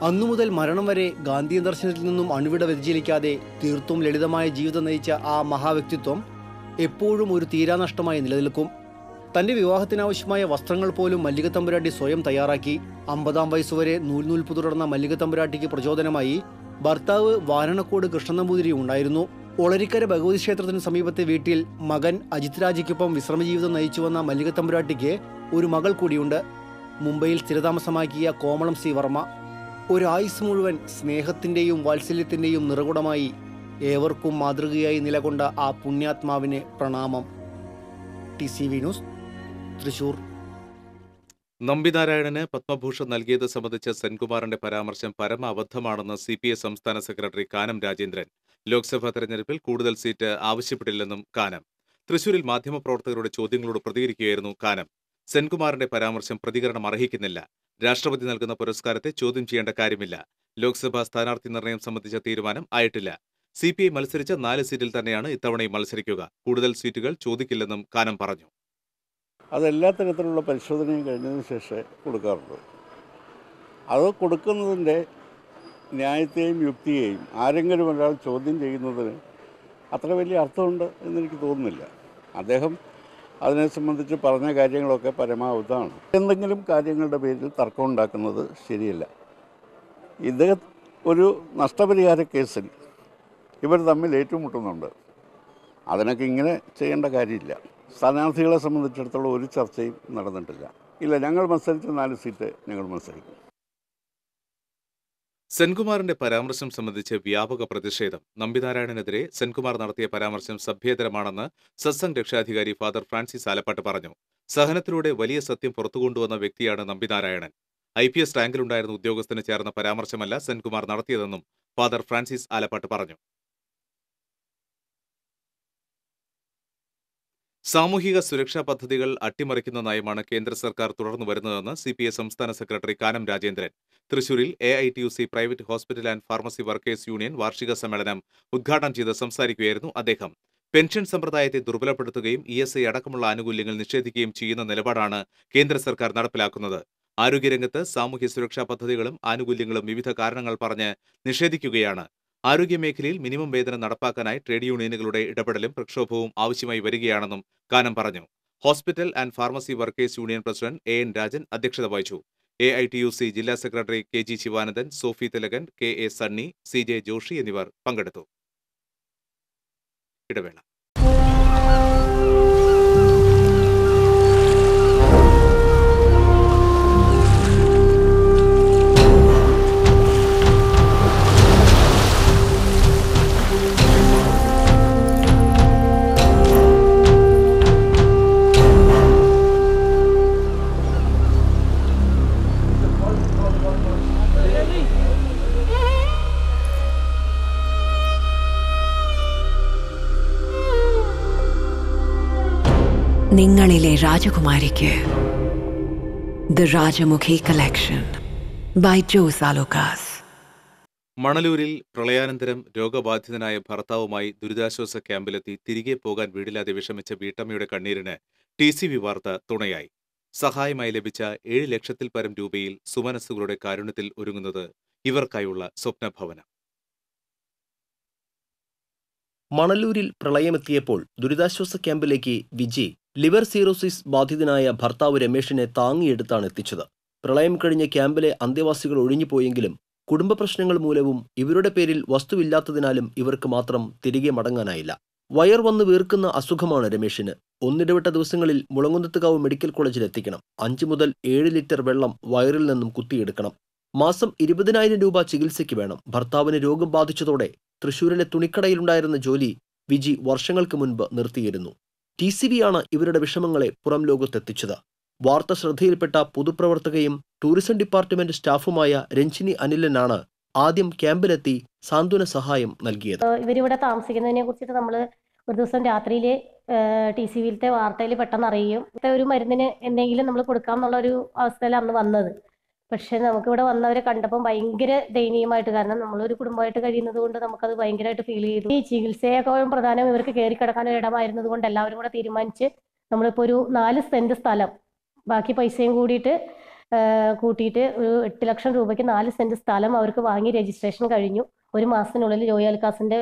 അന്നു മുതൽ മരണം വരെ ഗാന്ധിയൻ ദർശനത്തിൽ നിന്നും അണുവിട വ്യതിചലിക്കാതെ തീർത്തും ലളിതമായ ജീവിതം നയിച്ച ആ മഹാവ്യക്തിത്വം എപ്പോഴും ഒരു തീരാനഷ്ടമായി നിലനിൽക്കും. തന്റെ വിവാഹത്തിനാവശ്യമായ വസ്ത്രങ്ങൾ പോലും മല്ലിക തമ്പുരാട്ടി സ്വയം തയ്യാറാക്കി. 50-ാം വയസ്സുവരെ നൂൽനൂൽപ്പ് തുടർന്ന മല്ലിക തമ്പുരാട്ടിക്ക് പ്രചോദനമായി ഭർത്താവ് വാരണക്കോട് കൃഷ്ണൻ നമ്പൂതിരി ഉണ്ടായിരുന്നു. ഒളരിക്കര ഭഗവതി ക്ഷേത്രത്തിന് സമീപത്തെ വീട്ടിൽ മകൻ അജിത് രാജയ്ക്കൊപ്പം വിശ്രമജീവിതം നയിച്ചുവന്ന മല്ലിക തമ്പുരാട്ടിക്ക് ഒരു മകൾ കൂടിയുണ്ട്. മുംബൈയിൽ സ്ഥിരതാമസമാക്കിയ കോമളം സി വർമ്മ. ഒരായുസ് മുഴുവൻ സ്നേഹത്തിന്റെയും വാത്സല്യത്തിന്റെയും നിറകുടമായി ഏവർക്കും മാതൃകയായി നിലകൊണ്ട ആ പുണ്യാത്മാവിന് പ്രണാമം. TCV news, Thrissur. നമ്പിനാരായണന് പത്മഭൂഷൺ നൽകിയത് സംബന്ധിച്ച സെൻകുമാറിന്റെ പരാമർശം പരമ അബദ്ധമാണെന്ന് CPI സംസ്ഥാന സെക്രട്ടറി കാനം രാജേന്ദ്രൻ. ലോക്സഭാ തെരഞ്ഞെടുപ്പിൽ കൂടുതൽ സീറ്റ് ആവശ്യപ്പെട്ടില്ലെന്നും കാനം. തൃശൂരിൽ മാധ്യമപ്രവർത്തകരുടെ ചോദ്യങ്ങളോട് പ്രതികരിക്കുകയായിരുന്നു കാനം. സെൻകുമാറിന്റെ പരാമർശം പ്രതികരണം അർഹിക്കുന്നില്ല. രാഷ്ട്രപതി നൽകുന്ന പുരസ്കാരത്തെ ചോദ്യം ചെയ്യേണ്ട കാര്യമില്ല. ലോക്സഭാ സ്ഥാനാർത്ഥി നിർണയം സംബന്ധിച്ച തീരുമാനം ആയിട്ടില്ല. CPI മത്സരിച്ച 4 സീറ്റിൽ തന്നെയാണ് ഇത്തവണയും മത്സരിക്കുക. കൂടുതൽ സീറ്റുകൾ ചോദിക്കില്ലെന്നും കാനം പറഞ്ഞു. അതെല്ലാ തരത്തിലുള്ള പരിശോധനയും കഴിഞ്ഞതിന് ശേഷം കൊടുക്കാറുള്ളൂ. അത് കൊടുക്കുന്നതിൻ്റെ ന്യായത്തെയും യുക്തിയെയും ആരെങ്കിലും ഒരാൾ ചോദ്യം ചെയ്യുന്നതിന് അത്ര വലിയ അർത്ഥമുണ്ട് എന്നെനിക്ക് തോന്നുന്നില്ല. അദ്ദേഹം അതിനെ സംബന്ധിച്ച് പറഞ്ഞ കാര്യങ്ങളൊക്കെ പരമാവധമാണ്. എന്തെങ്കിലും കാര്യങ്ങളുടെ പേരിൽ തർക്കം ഉണ്ടാക്കുന്നത് ശരിയല്ല. ഇത് ഒരു നഷ്ടപരിഹാര കേസിൽ ഇവർ തമ്മിൽ ഏറ്റുമുട്ടുന്നുണ്ട്. അതിനൊക്കെ ഇങ്ങനെ ചെയ്യേണ്ട കാര്യമില്ല. സ്ഥാനാർത്ഥികളെ സംബന്ധിച്ചിടത്തോളം ഒരു ചർച്ചയും നടന്നിട്ടില്ല. ഇല്ല, ഞങ്ങൾ മത്സരിച്ച 4 സീറ്റ് ഞങ്ങൾ മത്സരിക്കും. സെൻകുമാറിന്റെ പരാമർശം സംബന്ധിച്ച് വ്യാപക പ്രതിഷേധം. നമ്പിനാരായണനെതിരെ സെൻകുമാർ നടത്തിയ പരാമർശം സഭ്യേതരമാണെന്ന് സത്സംഗ് രക്ഷാധികാരി ഫാദർ ഫ്രാൻസിസ് ആലപ്പാട്ട് പറഞ്ഞു. സഹനത്തിലൂടെ വലിയ സത്യം പുറത്തുകൊണ്ടുവന്ന വ്യക്തിയാണ് നമ്പിനാരായണൻ. IPS റാങ്കിലുണ്ടായിരുന്ന ഉദ്യോഗസ്ഥന് ചേർന്ന പരാമർശമല്ല സെൻകുമാർ നടത്തിയതെന്നും ഫാദർ ഫ്രാൻസിസ് ആലപ്പാട്ട് പറഞ്ഞു. സാമൂഹിക സുരക്ഷാ പദ്ധതികൾ അട്ടിമറിക്കുന്ന നയമാണ് കേന്ദ്ര സർക്കാർ തുടർന്നു വരുന്നതെന്ന് CPI സംസ്ഥാന സെക്രട്ടറി കാനം രാജേന്ദ്രൻ. തൃശൂരിൽ AITUC private hospital and pharmacy workers union വാർഷിക സമ്മേളനം ഉദ്ഘാടനം ചെയ്ത് സംസാരിക്കുകയായിരുന്നു അദ്ദേഹം. പെൻഷൻ സമ്പ്രദായത്തെ ദുർബലപ്പെടുത്തുകയും ESI അടക്കമുള്ള ആനുകൂല്യങ്ങൾ നിഷേധിക്കുകയും ചെയ്യുന്ന നിലപാടാണ് കേന്ദ്ര സർക്കാർ നടപ്പിലാക്കുന്നത്. ആരോഗ്യരംഗത്ത് സാമൂഹ്യ സുരക്ഷാ പദ്ധതികളും ആനുകൂല്യങ്ങളും വിവിധ കാരണങ്ങൾ പറഞ്ഞ് നിഷേധിക്കുകയാണ്. ആരോഗ്യമേഖലയിൽ മിനിമം വേതനം നടപ്പാക്കാനായി ട്രേഡ് യൂണിയനുകളുടെ ഇടപെടലും പ്രക്ഷോഭവും ആവശ്യമായി വരികയാണെന്നും കാനം പറഞ്ഞു. Hospital and pharmacy workers union president AN Rajan അധ്യക്ഷത വഹിച്ചു. AITUC ജില്ലാ secretary KG Sivanandan, Sophy Thilakan, KA Sunny, CJ Joshy എന്നിവർ പങ്കെടുത്തു. ഇടവേള. നിങ്ങളിലെ രാജകുമാരിക്ക് the Rajamukhi collection by Jos Alukkas. മണലൂരിൽ പ്രളയാനന്തരം രോഗബാധിതനായ ഭർത്താവുമായി ദുരിതാശ്വാസ ക്യാമ്പിലെത്തി തിരികെ പോകാൻ വീടില്ലാതെ വിഷമിച്ച വീട്ടമ്മയുടെ കണ്ണീരിന് TCV വാർത്ത തുണയായി. സഹായമായി ലഭിച്ച 7 ലക്ഷത്തിൽ പരം രൂപയിൽ സുമനസ്സുകളുടെ കാരുണ്യത്തിൽ ഒരുങ്ങുന്നത് ഇവർക്കായുള്ള സ്വപ്നഭവനം. മണലൂരിൽ പ്രളയമെത്തിയപ്പോൾ ദുരിതാശ്വാസ ക്യാമ്പിലേക്ക് വിജി ലിവർ സീറോസിസ് ബാധിതനായ ഭർത്താവ് രമേഷിനെ താങ്ങിയെടുത്താണ് എത്തിച്ചത്. പ്രളയം കഴിഞ്ഞ് ക്യാമ്പിലെ അന്തേവാസികൾ ഒഴിഞ്ഞുപോയെങ്കിലും കുടുംബ പ്രശ്നങ്ങൾ മൂലവും ഇവരുടെ പേരിൽ വസ്തുവില്ലാത്തതിനാലും ഇവർക്ക് മാത്രം തിരികെ മടങ്ങാനായില്ല. വയർ വന്ന് വീർക്കുന്ന അസുഖമാണ് രമേഷിന്. ഒന്നിടവിട്ട ദിവസങ്ങളിൽ മുളങ്കുന്നത്തുകാവ് മെഡിക്കൽ കോളേജിൽ എത്തിക്കണം. 5 മുതൽ 7 ലിറ്റർ വെള്ളം വയറിൽ നിന്നും കുത്തിയെടുക്കണം. മാസം 20,000 രൂപ ചികിത്സയ്ക്ക് വേണം. ഭർത്താവിന് രോഗം ബാധിച്ചതോടെ തൃശൂരിലെ തുണിക്കടയിലുണ്ടായിരുന്ന ജോലി വിജി വർഷങ്ങൾക്ക് മുൻപ് നിർത്തിയിരുന്നു. TCV ആണ് ഇവരുടെ വിഷമങ്ങളെ പുറം ലോകത്തെത്തിച്ചത്. വാർത്ത ശ്രദ്ധയിൽപ്പെട്ട പൊതുപ്രവർത്തകയും ടൂറിസം ഡിപ്പാർട്ട്മെന്റ് സ്റ്റാഫുമായ രഞ്ജിനി അനിലനാണ് ആദ്യം ക്യാമ്പിലെത്തി സാന്ത്വന സഹായം നൽകിയത്. ഇവരിവിടെ താമസിക്കുന്നതിനെ കുറിച്ചിട്ട് നമ്മൾ ഒരു ദിവസം രാത്രിയിൽ TCVയിലത്തെ വാർത്തയിൽ പെട്ടെന്ന് അറിയും. ഒരു മരുന്നിന് എന്തെങ്കിലും നമ്മൾ കൊടുക്കാം എന്നുള്ളൊരു അവസ്ഥയിലാണ് അന്ന് വന്നത്. പക്ഷെ നമുക്കിവിടെ വന്നവരെ കണ്ടപ്പോൾ ഭയങ്കര ദയനീയമായിട്ട്, കാരണം നമ്മളൊരു കുടുംബമായിട്ട് കഴിയുന്നത് കൊണ്ട് നമുക്കത് ഭയങ്കരമായിട്ട് ഫീൽ ചെയ്തു. ഈ ചികിത്സയേക്കാളും പ്രധാനം ഇവർക്ക് കയറി കിടക്കാൻ ഇടമായിരുന്നത് കൊണ്ട് എല്ലാവരും കൂടെ തീരുമാനിച്ച് നമ്മളിപ്പോൾ ഒരു 4 സെന്റ് സ്ഥലം ബാക്കി പൈസയും കൂട്ടിയിട്ട് ഒരു 8 ലക്ഷം രൂപയ്ക്ക് 4 സെന്റ് സ്ഥലം അവർക്ക് വാങ്ങി രജിസ്ട്രേഷൻ കഴിഞ്ഞു. 1 മാസത്തിനുള്ളിൽ ജോയി ആലുക്കാസിന്റെ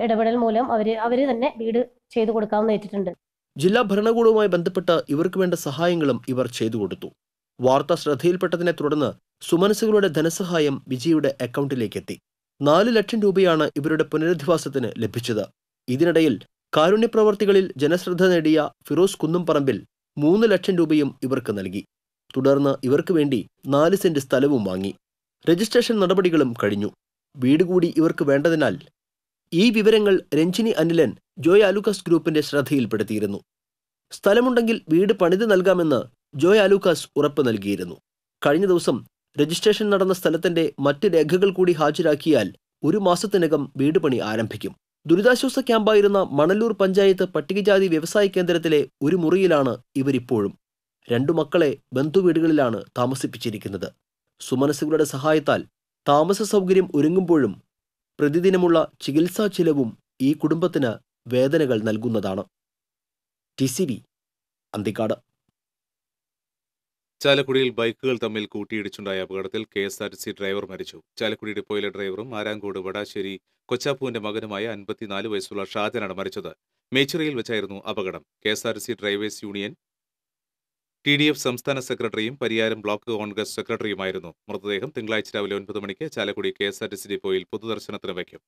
ഇടപെടൽ മൂലം അവര് തന്നെ വീട് ചെയ്തു കൊടുക്കാമെന്ന് ഏറ്റിട്ടുണ്ട്. ജില്ലാ ഭരണകൂടവുമായി ബന്ധപ്പെട്ട് ഇവർക്ക് വേണ്ട സഹായങ്ങളും ഇവർ ചെയ്തു കൊടുത്തു. വാർത്ത ശ്രദ്ധയിൽപ്പെട്ടതിനെ തുടർന്ന് സുമനസ്സുകളുടെ ധനസഹായം വിജയുടെ അക്കൗണ്ടിലേക്ക് എത്തി. 4 ലക്ഷം രൂപയാണ് ഇവരുടെ പുനരധിവാസത്തിന് ലഭിച്ചത്. ഇതിനിടയിൽ കാരുണ്യപ്രവർത്തികളിൽ ജനശ്രദ്ധ നേടിയ ഫിറോസ് കുന്നുംപറമ്പിൽ 3 ലക്ഷം രൂപയും ഇവർക്ക് നൽകി. തുടർന്ന് ഇവർക്ക് വേണ്ടി 4 സെന്റ് സ്ഥലവും വാങ്ങി. രജിസ്ട്രേഷൻ നടപടികളും കഴിഞ്ഞു. വീട് കൂടി ഇവർക്ക് വേണ്ടതിനാൽ ഈ വിവരങ്ങൾ രഞ്ജിനി അനിലൻ ജോയ് ആലുക്കാസ് ഗ്രൂപ്പിന്റെ ശ്രദ്ധയിൽപ്പെടുത്തിയിരുന്നു. സ്ഥലമുണ്ടെങ്കിൽ വീട് പണിത് നൽകാമെന്ന് ജോയ് ആലുക്കാസ് ഉറപ്പ് നൽകിയിരുന്നു. കഴിഞ്ഞ ദിവസം രജിസ്ട്രേഷൻ നടന്ന സ്ഥലത്തിന്റെ മറ്റ് രേഖകൾ കൂടി ഹാജരാക്കിയാൽ 1 മാസത്തിനകം വീട് പണി ആരംഭിക്കും. ദുരിതാശ്വാസ ക്യാമ്പായിരുന്ന മണലൂർ പഞ്ചായത്ത് പട്ടികജാതി വ്യവസായ കേന്ദ്രത്തിലെ ഒരു മുറിയിലാണ് ഇവരിപ്പോഴും. 2 മക്കളെ ബന്ധുവീടുകളിലാണ് താമസിപ്പിച്ചിരിക്കുന്നത്. സുമനസ്സുകളുടെ സഹായത്താൽ താമസ സൗകര്യം ഒരുങ്ങുമ്പോഴും പ്രതിദിനമുള്ള ചികിത്സാ ചിലവും ഈ കുടുംബത്തിന് വേദനകൾ നൽകുന്നതാണ്. TCV അന്തിക്കാട്. ചാലക്കുടിയിൽ ബൈക്കുകൾ തമ്മിൽ കൂട്ടിയിടിച്ചുണ്ടായ അപകടത്തിൽ KSRTC ഡ്രൈവർ മരിച്ചു. ചാലക്കുടി ഡിപ്പോയിലെ ഡ്രൈവറും ആരാങ്കോട് വടാശ്ശേരി കൊച്ചാപ്പുവിന്റെ മകനുമായ 54 വയസ്സുള്ള ഷാജനാണ് മരിച്ചത്. മേച്ചിറയിൽ വെച്ചായിരുന്നു അപകടം. KSRTC ഡ്രൈവേഴ്സ് യൂണിയൻ TDF സംസ്ഥാന സെക്രട്ടറിയും പരിയാരം ബ്ലോക്ക് കോൺഗ്രസ് സെക്രട്ടറിയുമായിരുന്നു. മൃതദേഹം തിങ്കളാഴ്ച രാവിലെ 9 മണിക്ക് ചാലക്കുടി KSRTC ഡിപ്പോയിൽ പൊതുദർശനത്തിന് വയ്ക്കും.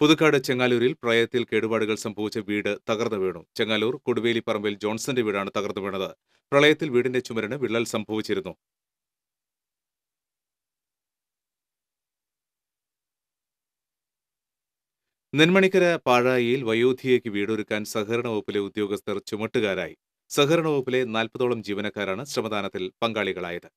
പുതുക്കാട് ചെങ്ങാലൂരിൽ പ്രളയത്തിൽ കേടുപാടുകൾ സംഭവിച്ച വീട് തകർന്നു വീണു. ചെങ്ങാലൂർ കൊടുവേലിപ്പറമ്പിൽ ജോൺസന്റെ വീടാണ് തകർന്നു വീണത്. പ്രളയത്തിൽ വീടിന്റെ ചുമരിന് വിള്ളൽ സംഭവിച്ചിരുന്നു. നെന്മണിക്കര പാഴായിയിൽ വയോധികയ്ക്ക് വീടൊരുക്കാൻ സഹകരണ വകുപ്പിലെ ഉദ്യോഗസ്ഥർ ചുമട്ടുകാരായി. സഹകരണ വകുപ്പിലെ 40ഓളം ജീവനക്കാരാണ് ശ്രമദാനത്തിൽ പങ്കാളികളായത്.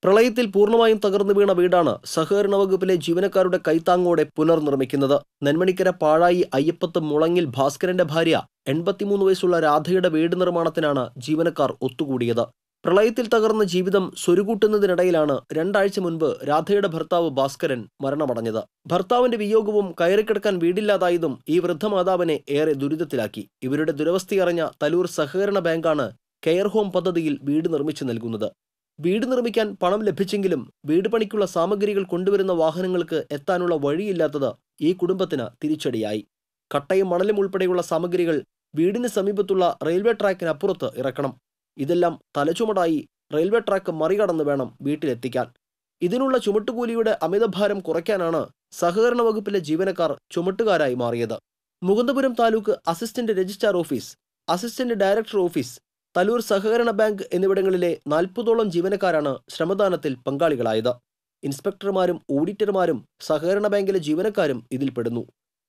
പ്രളയത്തിൽ പൂർണ്ണമായും തകർന്നു വീണ വീടാണ് സഹകരണ വകുപ്പിലെ ജീവനക്കാരുടെ കൈത്താങ്ങോടെ പുനർനിർമ്മിക്കുന്നത്. നെന്മണിക്കര പാഴായി അയ്യപ്പത്ത് മുളങ്ങിൽ ഭാസ്കരന്റെ ഭാര്യ 83 വയസ്സുള്ള രാധയുടെ വീട് നിർമ്മാണത്തിനാണ് ജീവനക്കാർ ഒത്തുകൂടിയത്. പ്രളയത്തിൽ തകർന്ന ജീവിതം സ്വരുകൂട്ടുന്നതിനിടയിലാണ് 2 ആഴ്ച മുൻപ് രാധയുടെ ഭർത്താവ് ഭാസ്കരൻ മരണമടഞ്ഞത്. ഭർത്താവിന്റെ വിയോഗവും കയറിക്കിടക്കാൻ വീടില്ലാതായതും ഈ വൃദ്ധമാതാവിനെ ഏറെ ദുരിതത്തിലാക്കി. ഇവരുടെ ദുരവസ്ഥയറിഞ്ഞ തലൂർ സഹകരണ ബാങ്കാണ് കെയർ ഹോം പദ്ധതിയിൽ വീട് നിർമ്മിച്ചു നൽകുന്നത്. വീട് നിർമ്മിക്കാൻ പണം ലഭിച്ചെങ്കിലും വീട് പണിക്കുള്ള സാമഗ്രികൾ കൊണ്ടുവരുന്ന വാഹനങ്ങൾക്ക് എത്താനുള്ള വഴിയില്ലാത്തത് ഈ കുടുംബത്തിന് തിരിച്ചടിയായി. കട്ടയും മണലും ഉൾപ്പെടെയുള്ള സാമഗ്രികൾ വീടിന് സമീപത്തുള്ള റെയിൽവേ ട്രാക്കിനപ്പുറത്ത് ഇറക്കണം. ഇതെല്ലാം തലച്ചുമടായി റെയിൽവേ ട്രാക്ക് മറികടന്ന് വേണം വീട്ടിലെത്തിക്കാൻ. ഇതിനുള്ള ചുമട്ടുകൂലിയുടെ അമിതഭാരം കുറയ്ക്കാനാണ് സഹകരണ വകുപ്പിലെ ജീവനക്കാർ ചുമട്ടുകാരായി മാറിയത്. Mukundapuram taluk assistant registrar office, assistant director office, Thalur സഹകരണ ബാങ്ക് എന്നിവിടങ്ങളിലെ 40ഓളം ജീവനക്കാരാണ് ശ്രമദാനത്തിൽ പങ്കാളികളായത്. ഇൻസ്പെക്ടർമാരും ഓഡിറ്റർമാരും സഹകരണ ബാങ്കിലെ ജീവനക്കാരും ഇതിൽപ്പെടുന്നു.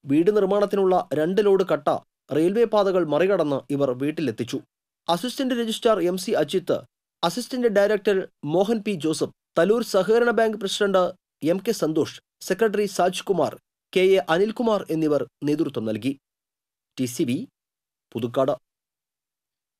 വീട് നിർമ്മാണത്തിനുള്ള 2 ലോഡ് കട്ട റെയിൽവേ പാതകൾ മറികടന്ന് ഇവർ വീട്ടിലെത്തിച്ചു. Assistant registrar MC Ajith, assistant director Mohan P. Joseph, Thaloor സഹകരണ bank president MK Santhosh, secretary Saj Kumar, KA Anilkumar എന്നിവർ നേതൃത്വം നൽകി. TCV പുതുക്കാട്.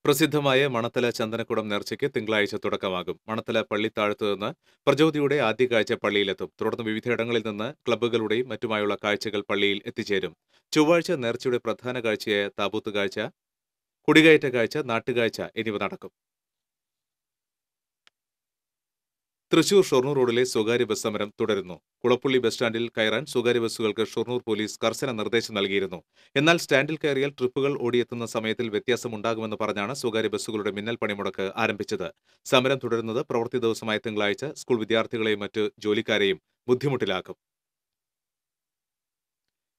പ്രസിദ്ധമായ മണത്തല ചന്ദനക്കുടം നേർച്ചയ്ക്ക് തിങ്കളാഴ്ച തുടക്കമാകും. മണത്തല പള്ളിത്താഴത്തു നിന്ന് പ്രചോദിയുടെ ആദ്യ കാഴ്ച പള്ളിയിലെത്തും. തുടർന്ന് വിവിധയിടങ്ങളിൽ നിന്ന് ക്ലബ്ബുകളുടെയും മറ്റുമായുള്ള കാഴ്ചകൾ പള്ളിയിൽ എത്തിച്ചേരും. ചൊവ്വാഴ്ച നേർച്ചയുടെ പ്രധാന കാഴ്ചയായ താബൂത്ത് കാഴ്ച, കുടികയറ്റ കാഴ്ച, നാട്ടുകാഴ്ച എന്നിവ നടക്കും. തൃശൂർ ഷൊർണൂർ റോഡിലെ സ്വകാര്യ ബസ് സമരം തുടരുന്നു. കുളപ്പുള്ളി ബസ് സ്റ്റാൻഡിൽ കയറാൻ സ്വകാര്യ ബസ്സുകൾക്ക് ഷൊർണൂർ പോലീസ് കർശന നിർദ്ദേശം നൽകിയിരുന്നു. എന്നാൽ സ്റ്റാൻഡിൽ കയറിയാൽ ട്രിപ്പുകൾ ഓടിയെത്തുന്ന സമയത്തിൽ വ്യത്യാസമുണ്ടാകുമെന്ന് പറഞ്ഞാണ് സ്വകാര്യ ബസ്സുകളുടെ മിന്നൽ പണിമുടക്ക് ആരംഭിച്ചത്. സമരം തുടരുന്നത് പ്രവൃത്തി ദിവസമായ തിങ്കളാഴ്ച സ്കൂൾ വിദ്യാർത്ഥികളെയും മറ്റ് ജോലിക്കാരെയും ബുദ്ധിമുട്ടിലാക്കും.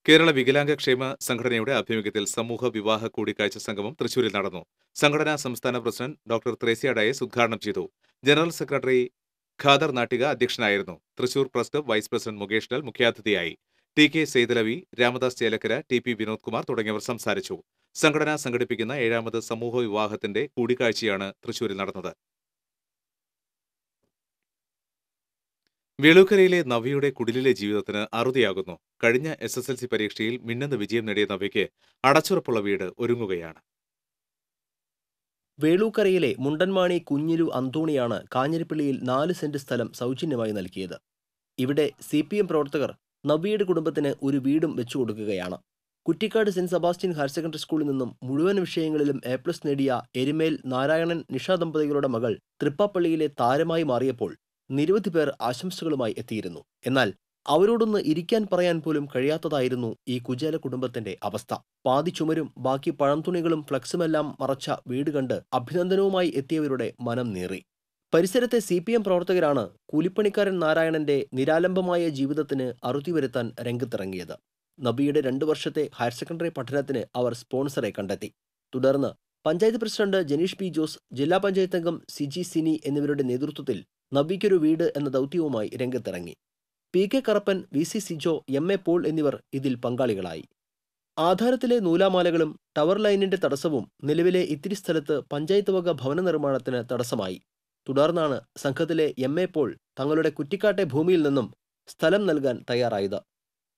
കേരള വികലാംഗ ക്ഷേമ സംഘടനയുടെ ആഭിമുഖ്യത്തിൽ സമൂഹ വിവാഹ കൂടിക്കാഴ്ച സംഗമം തൃശൂരിൽ നടന്നു. സംഘടനാ സംസ്ഥാന പ്രസിഡന്റ് ഡോക്ടർ ത്രേസ്യ ഡയസ് ഉദ്ഘാടനം ചെയ്തു. ജനറൽ സെക്രട്ടറി ഖാദർ നാട്ടിക അധ്യക്ഷനായിരുന്നു. Thrissur press club vice president Mukesh Lal മുഖ്യാതിഥിയായി. TK സെയ്തലവി, രാമദാസ് ചേലക്കര, TP വിനോദ് കുമാർ തുടങ്ങിയവർ സംസാരിച്ചു. സംഘടന സംഘടിപ്പിക്കുന്ന 7ാമത് സമൂഹ വിവാഹത്തിന്റെ കൂടിക്കാഴ്ചയാണ് തൃശൂരിൽ നടന്നത്. വേളൂക്കരയിലെ നവ്യയുടെ കുടിലിലെ ജീവിതത്തിന് അറുതിയാകുന്നു. കഴിഞ്ഞ SSLC പരീക്ഷയിൽ മിന്നുന്ന വിജയം നേടിയ നവ്യയ്ക്ക് അടച്ചുറപ്പുള്ള വീട് ഒരുങ്ങുകയാണ്. വേളൂക്കരയിലെ മുണ്ടൻമാണി കുഞ്ഞിലു അന്തോണിയാണ് കാഞ്ഞിരപ്പള്ളിയിൽ 4 സെന്റ് സ്ഥലം സൗജന്യമായി നൽകിയത്. ഇവിടെ CPM പ്രവർത്തകർ നവ്യയുടെ കുടുംബത്തിന് ഒരു വീടും വെച്ചുകൊടുക്കുകയാണ്. കുറ്റിക്കാട് സെന്റ് സെബാസ്റ്റ്യൻ ഹയർ സെക്കൻഡറി സ്കൂളിൽ നിന്നും മുഴുവൻ വിഷയങ്ങളിലും A+ നേടിയ എരുമേൽ നാരായണൻ നിഷ ദമ്പതികളുടെ മകൾ തൃപ്പാപ്പള്ളിയിലെ താരമായി മാറിയപ്പോൾ നിരവധി പേർ ആശംസകളുമായി എത്തിയിരുന്നു. എന്നാൽ അവരോടൊന്ന് ഇരിക്കാൻ പറയാൻ പോലും കഴിയാത്തതായിരുന്നു ഈ കുചേല കുടുംബത്തിന്റെ അവസ്ഥ. പാതി ചുമരും ബാക്കി പഴംതുണികളും ഫ്ലക്സുമെല്ലാം മറച്ച വീട് കണ്ട് അഭിനന്ദനവുമായി എത്തിയവരുടെ മനം നീറി. പരിസരത്തെ CPM പ്രവർത്തകരാണ് കൂലിപ്പണിക്കാരൻ നാരായണന്റെ നിരാലംബമായ ജീവിതത്തിന് അറുതി വരുത്താൻ രംഗത്തിറങ്ങിയത്. നബിയുടെ 2 വർഷത്തെ ഹയർ സെക്കൻഡറി പഠനത്തിന് അവർ സ്പോൺസറെ കണ്ടെത്തി. തുടർന്ന് പഞ്ചായത്ത് പ്രസിഡന്റ് ജനീഷ് P. ജോസ്, ജില്ലാ പഞ്ചായത്ത് അംഗം CG സിനി എന്നിവരുടെ നേതൃത്വത്തിൽ നബിക്കൊരു വീട് എന്ന ദൗത്യവുമായി രംഗത്തിറങ്ങി. PK Karappan, VC Sijo, MA Paul എന്നിവർ ഇതിൽ പങ്കാളികളായി. ആധാരത്തിലെ നൂലാമാലകളും ടവർ ലൈനിന്റെ തടസ്സവും നിലവിലെ ഇത്തിരി സ്ഥലത്ത് പഞ്ചായത്ത് വക ഭവന നിർമ്മാണത്തിന് തടസ്സമായി. തുടർന്നാണ് സംഘത്തിലെ MA പോൾ തങ്ങളുടെ കുറ്റിക്കാട്ടെ ഭൂമിയിൽ നിന്നും സ്ഥലം നൽകാൻ തയ്യാറായത്.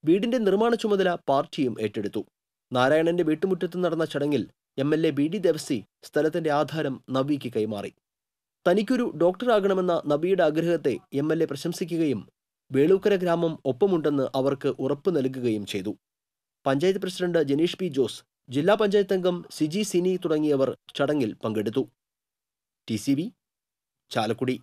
വീടിന്റെ നിർമ്മാണ ചുമതല പാർട്ടിയും ഏറ്റെടുത്തു. നാരായണന്റെ വീട്ടുമുറ്റത്ത് നടന്ന ചടങ്ങിൽ MLA BD ദേവസി സ്ഥലത്തിന്റെ ആധാരം നബിക്ക് കൈമാറി. തനിക്കൊരു ഡോക്ടറാകണമെന്ന നബിയുടെ ആഗ്രഹത്തെ MLA പ്രശംസിക്കുകയും വേളൂക്കര ഗ്രാമം ഒപ്പമുണ്ടെന്ന് അവർക്ക് ഉറപ്പ് നൽകുകയും ചെയ്തു. Panchayat president Janeesh P. ജോസ്, ജില്ലാ പഞ്ചായത്ത് അംഗം CG സിനി തുടങ്ങിയവർ ചടങ്ങിൽ പങ്കെടുത്തു. TCV ചാലക്കുടി.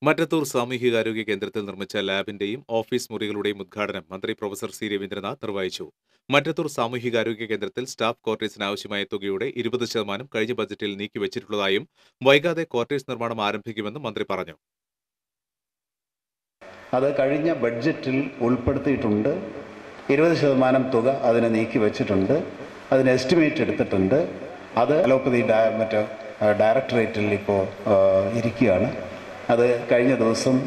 മറ്റത്തൂർ സാമൂഹികാരോഗ്യ കേന്ദ്രത്തിൽ നിർമ്മിച്ച ലാബിന്റെയും ഓഫീസ് മുറികളുടെയും ഉദ്ഘാടനം മന്ത്രി പ്രൊഫസർ C. രവീന്ദ്രനാഥ് നിർവഹിച്ചു. മറ്റത്തൂർ സാമൂഹികാരോഗ്യ കേന്ദ്രത്തിൽ സ്റ്റാഫ് ക്വാർട്ടേഴ്സിന് ആവശ്യമായ തുകയുടെ 20% കഴിഞ്ഞ ബജറ്റിൽ നീക്കിവച്ചിട്ടുള്ളതായും വൈകാതെ ക്വാർട്ടേഴ്സ് നിർമ്മാണം ആരംഭിക്കുമെന്നും മന്ത്രി പറഞ്ഞു. അത് കഴിഞ്ഞ ബഡ്ജറ്റിൽ ഉൾപ്പെടുത്തിയിട്ടുണ്ട്. 20% തുക അതിന് നീക്കി വെച്ചിട്ടുണ്ട്. അതിന് എസ്റ്റിമേറ്റ് എടുത്തിട്ടുണ്ട്. അത് അലോപ്പതി ഡയറക്ടറേറ്റിൽ ഇപ്പോൾ ഇരിക്കുകയാണ്. അത് കഴിഞ്ഞ ദിവസം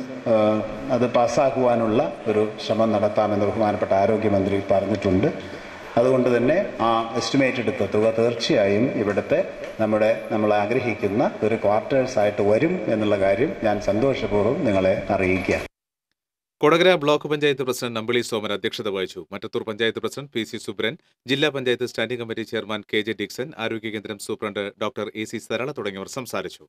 അത് പാസ്സാക്കുവാനുള്ള ഒരു ശ്രമം നടത്താമെന്ന് ബഹുമാനപ്പെട്ട ആരോഗ്യമന്ത്രി പറഞ്ഞിട്ടുണ്ട്. അതുകൊണ്ട് തന്നെ ആ എസ്റ്റിമേറ്റ് എടുത്ത തുക തീർച്ചയായും ഇവിടുത്തെ നമ്മൾ ആഗ്രഹിക്കുന്ന ഒരു ക്വാർട്ടേഴ്സായിട്ട് വരും എന്നുള്ള കാര്യം ഞാൻ സന്തോഷപൂർവ്വം നിങ്ങളെ അറിയിക്കുക. കൊടകര ബ്ലോക്ക് പഞ്ചായത്ത് പ്രസിഡന്റ് അമ്പിളി സോമൻ അധ്യക്ഷത വഹിച്ചു. മറ്റത്തൂർ പഞ്ചായത്ത് പ്രസിഡന്റ് PC സുബ്രൻ, ജില്ലാ panchayat standing committee chairman KJ Dixon, ആരോഗ്യ കേന്ദ്രം സൂപ്രണ്ട് ഡോക്ടർ AC സരള തുടങ്ങിയവർ സംസാരിച്ചു.